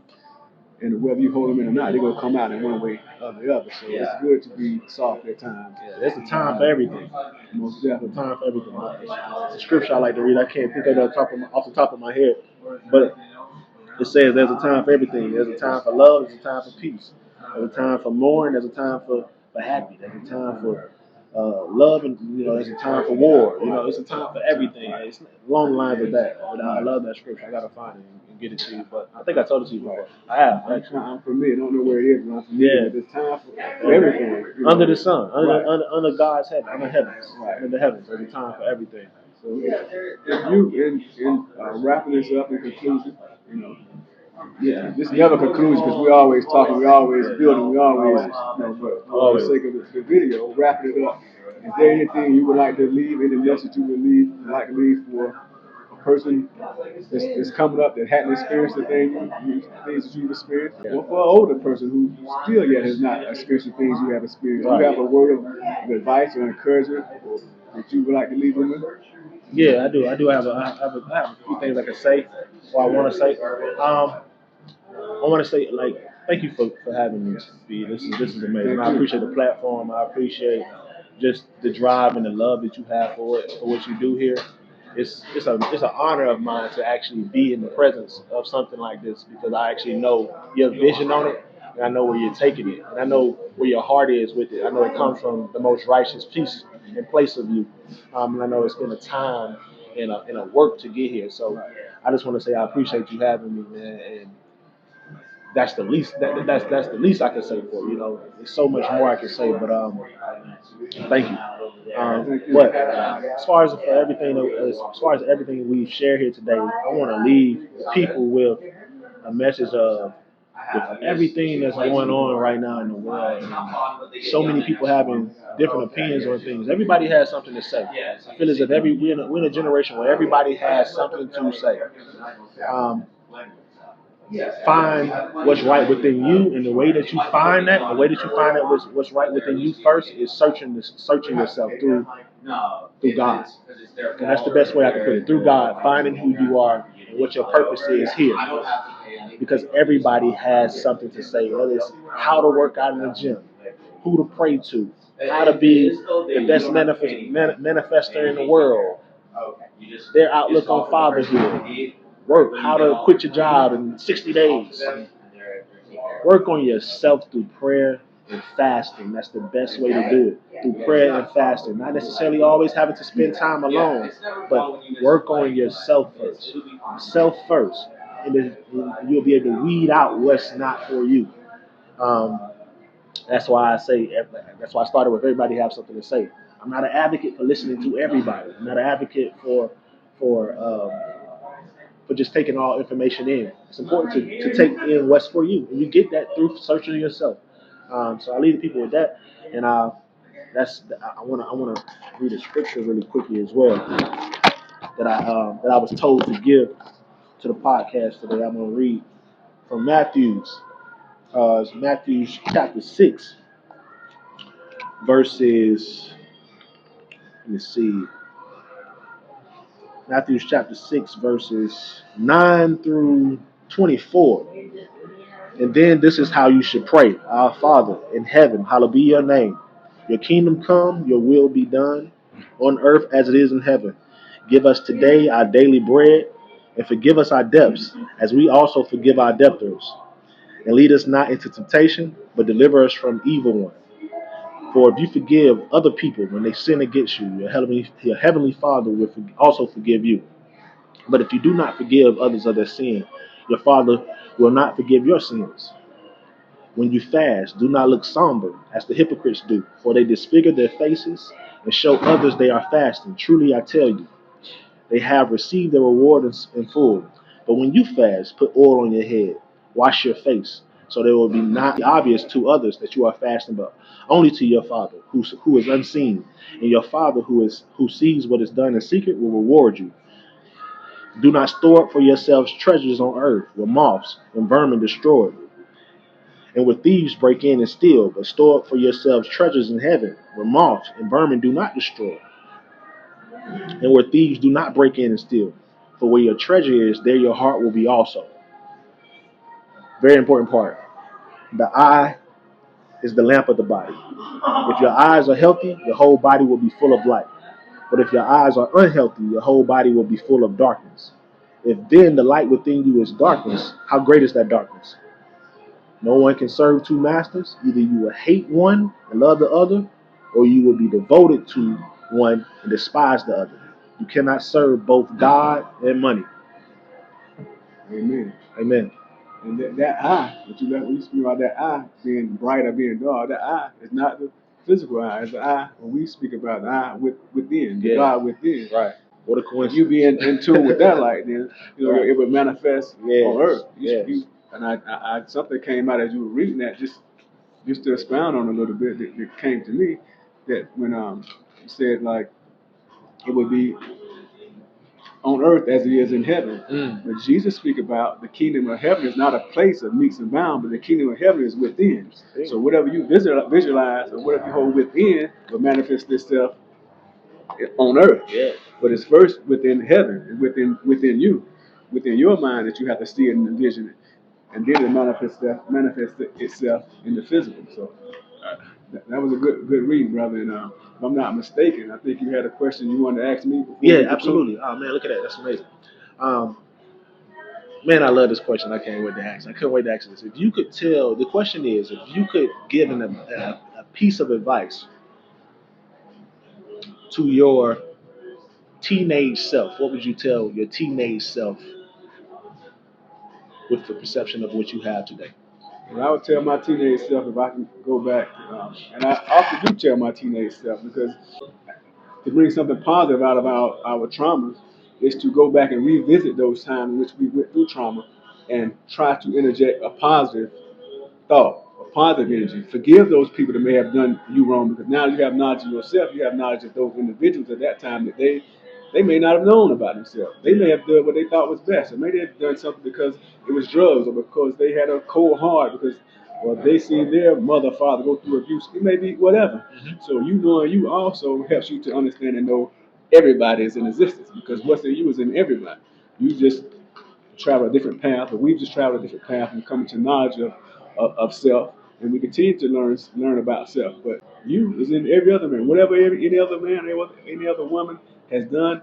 and whether you hold them in or not, they're gonna come out in one way or the other. So it's good to be soft at times. Yeah, there's a time for everything. Most There's a definitely. time for everything. It's a scripture I like to read. I can't think of it off the top of my head, but it says there's a time for everything. There's a time for love. There's a time for peace. There's a time for mourning. There's a time for happy. There's a time for love, and there's a time for war. It's a time for everything. It's along the lines of that. But I love that scripture. I gotta find it and get it to you. But I think I told it to you before. I have. Actually. I'm familiar. I don't know where it is, but I'm familiar. Yeah. There's time for everything. Under the sun, Right. under God's heaven, under heavens, Right. under the heavens. There's a time for everything. So if you in wrapping this up in conclusion, this is never conclusion because we're always talking, we're always building, we always, but for the sake of the video, wrapping it up. Is there anything you would like to leave, any message you would like to leave for a person that's coming up that hadn't experienced the things that you've experienced, or for an older person who still yet has not experienced the things you have experienced? Do you have a word of advice or encouragement that you would like to leave them with? Yeah, I do. I have a few things I can say, or I want to say. I want to say, like, thank you for having me, Speed. This is amazing. I appreciate the platform. I appreciate just the drive and the love that you have for it, for what you do here. It's an honor of mine to actually be in the presence of something like this because I actually know your vision on it and I know where you're taking it, and I know where your heart is with it. I know it comes from the most righteous peace and place of you, and I know it's been a time and a work to get here. So I just want to say I appreciate you having me, man, and that's the least that's the least I can say for you. There's so much more I can say, but thank you. But as far as for everything, as far as everything we've shared here today, I want to leave people with a message of with everything that's going on right now in the world. And so many people having different opinions on things. Everybody has something to say. I feel as if we're in a generation where everybody has something to say. Um, Find what's right within you, and the way that you find that, what's right within you first is searching yourself through God. And that's the best way I can put it. Through God, finding who you are and what your purpose is here. Because everybody has something to say, whether it's how to work out in the gym, who to pray to, how to be the best manifester in the world, their outlook on fatherhood, work, how to quit your job in 60 days. Work on yourself through prayer and fasting. That's the best way to do it. Through prayer and fasting. Not necessarily always having to spend time alone, but work on yourself first. Self first. And then you'll be able to weed out what's not for you. Um, that's why that's why I started with everybody have something to say. I'm not an advocate for listening to everybody. I'm not an advocate for just taking all information in. It's important to take in what's for you, and you get that through searching yourself. So I leave the people with that, and I want to read a scripture really quickly as well that I was told to give to the podcast today. I'm going to read from Matthew's. It's Matthew's chapter 6, verses. Let me see. Matthew's chapter 6, verses 9 through 24. And then this is how you should pray. Our Father in heaven, hallowed be your name. Your kingdom come, your will be done, on earth as it is in heaven. Give us today our daily bread, and forgive us our debts, as we also forgive our debtors. And lead us not into temptation, but deliver us from evil one. For if you forgive other people when they sin against you, your heavenly Father will also forgive you. But if you do not forgive others of their sin, your Father will not forgive your sins. When you fast, do not look somber as the hypocrites do, for they disfigure their faces and show others they are fasting. Truly I tell you, they have received their reward in full. But when you fast, put oil on your head, wash your face, so that it will be not obvious to others that you are fasting, but only to your Father who is unseen. And your Father who sees what is done in secret will reward you. Do not store up for yourselves treasures on earth, where moths and vermin destroy, and where thieves break in and steal, but store up for yourselves treasures in heaven, where moths and vermin do not destroy, and where thieves do not break in and steal. For where your treasure is, there your heart will be also. Very important part. The eye is the lamp of the body. If your eyes are healthy, your whole body will be full of light. But if your eyes are unhealthy, your whole body will be full of darkness. If then the light within you is darkness, how great is that darkness? No one can serve two masters. Either you will hate one and love the other, or you will be devoted to one and despise the other. You cannot serve both God and money. Amen. Amen. And that eye, when you speak about that eye being bright or being dark, that eye is not the physical eye. It's the eye when we speak about the eye within, the God within. Right. What a coincidence. If you be in tune with that light, then right. It would manifest on earth. I something came out as you were reading that, just to expound on a little bit that came to me, that when you said like it would be on earth as it is in heaven. But Jesus speak about the kingdom of heaven is not a place of meats and bounds, but the kingdom of heaven is within. So whatever you visualize or whatever you hold within will manifest itself on earth. Yeah. But it's first within heaven, within you, within your mind that you have to see it and envision it, and then it manifests itself in the physical. So that was a good reading, brother. And if I'm not mistaken, I think you had a question you wanted to ask me. Yeah, absolutely. Oh man, look at that. That's amazing. Man, I love this question. I can't wait to ask. I couldn't wait to ask this. If you could tell, the question is, if you could give a piece of advice to your teenage self, what would you tell your teenage self with the perception of what you have today? And I would tell my teenage self if I can go back, and I often do tell my teenage self because to bring something positive out of our traumas is to go back and revisit those times in which we went through trauma and try to interject a positive thought, a positive energy. Forgive those people that may have done you wrong because now you have knowledge of yourself. You have knowledge of those individuals at that time that they may not have known about themselves. They may have done what they thought was best, or maybe they've done something because it was drugs, or because they had a cold heart, because or they seen their mother, father go through abuse. It may be whatever. So you knowing you also helps you to understand and know everybody is in existence because what's in you is in everybody. You just travel a different path, but we've just traveled a different path and come to knowledge of self, and we continue to learn about self. But you is in every other man. Whatever any other man, any other woman has done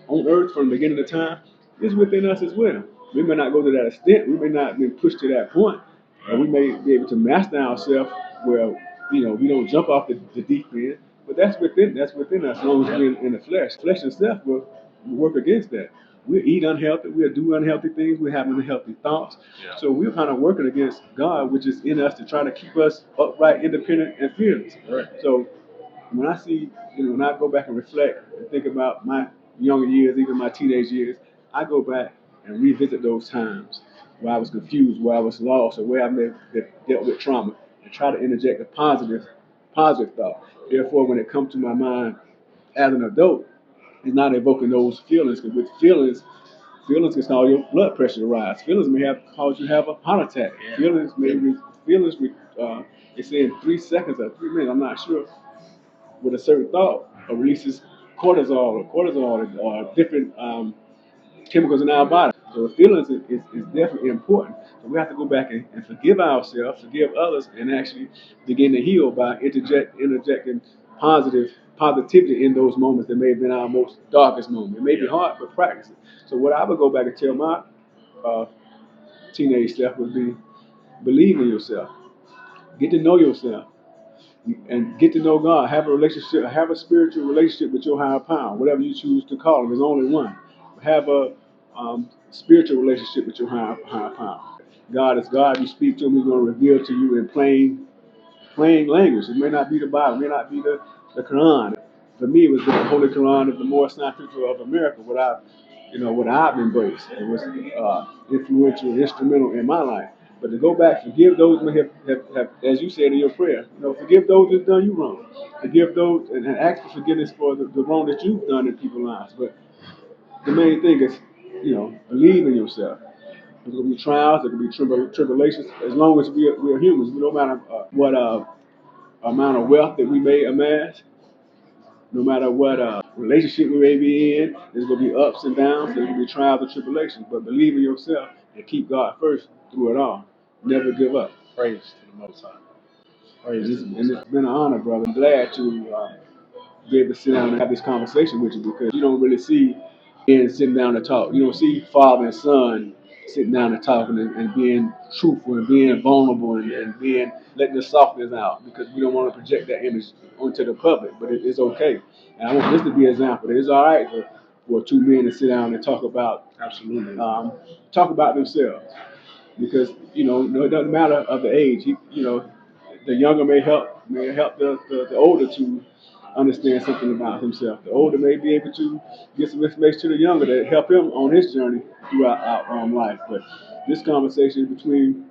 on earth from the beginning of time is within us as well. We may not go to that extent. We may not be pushed to that point. And we may be able to master ourselves where we don't jump off the deep end. But that's within us as long as we're in the flesh. Flesh itself will work against that. We eat unhealthy. We'll do unhealthy things. We're having unhealthy thoughts. So we're kind of working against God, which is in us to try to keep us upright, independent, and fearless. So when I see, when I go back and reflect and think about my younger years, even my teenage years, I go back and revisit those times where I was confused, where I was lost, or where I may have dealt with trauma, and try to interject a positive thought. Therefore, when it comes to my mind as an adult, it's not evoking those feelings, because with feelings can cause your blood pressure to rise. Feelings may have cause you to have a heart attack. Feelings, they say in 3 seconds or 3 minutes, I'm not sure, with a certain thought releases cortisol or different chemicals in our body. So the feelings is definitely important. So we have to go back and forgive ourselves, forgive others, and actually begin to heal by interjecting positivity in those moments that may have been our most darkest moment. It may be hard, but practice it. So what I would go back and tell my uh, teenage self would be believe in yourself, get to know yourself, and get to know God. Have a relationship, have a spiritual relationship with your higher power, whatever you choose to call him. There's only one. Have a spiritual relationship with your higher power. God is God. You speak to him, he's going to reveal to you in plain language. It may not be the Bible, it may not be the Quran. For me, it was the Holy Quran of the more scientific of America. What I've embraced. It was influential, instrumental in my life. But to go back, forgive those who have, as you said in your prayer, forgive those who've done you wrong. Forgive those and ask for forgiveness for the wrong that you've done in people's lives. But the main thing is, believe in yourself. There's going to be trials, there can be tribulations. As long as we are humans, no matter what amount of wealth that we may amass, no matter what relationship we may be in, there's going to be ups and downs, there's going to be trials and tribulations. But believe in yourself and keep God first through it all. Never give up. Praise to the Most High. Praise to the Most And High. it's been an honor, brother. I'm glad to be able to sit down and have this conversation with you because you don't really see men sitting down to talk. You don't see father and son sitting down and talking and being truthful and being vulnerable and being letting the softness out because we don't want to project that image onto the public. But it's okay. And I want this to be an example. It's all right for two men to sit down and Absolutely. talk about themselves because it doesn't matter of the age. The younger may help the older to understand something about himself. The older may be able to get some information to the younger that help him on his journey throughout life. But this conversation between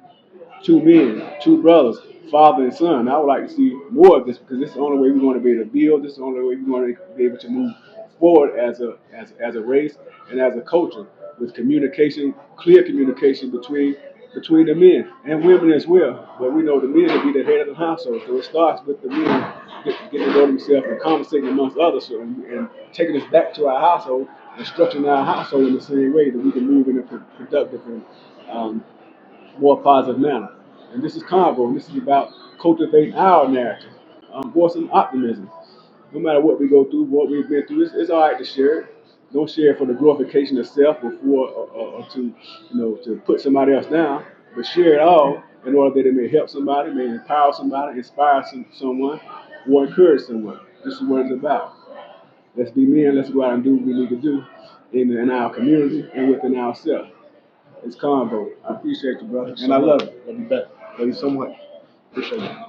two men, two brothers, father and son. I would like to see more of this because this is the only way we're going to be able to build. This is the only way we're going to be able to move forward as a race and as a culture with communication, clear communication between the men and women as well. But we know the men will be the head of the household, so it starts with the men getting to know themselves and conversating amongst others and taking us back to our household and structuring our household in the same way that we can move in a productive and um, more positive manner. And this is COV-VO, and this is about cultivating our narrative, voicing optimism. No matter what we go through, what we've been through, it's all right to share it. Don't share for the glorification of self or for or to to put somebody else down, but share it all in order that it may help somebody, may empower somebody, inspire someone, or encourage someone. This is what it's about. Let's be men. Let's go out and do what we need to do in our community and within ourselves. It's convo. I appreciate you, brother, and I love you. Love you back. Love you so much. Appreciate you.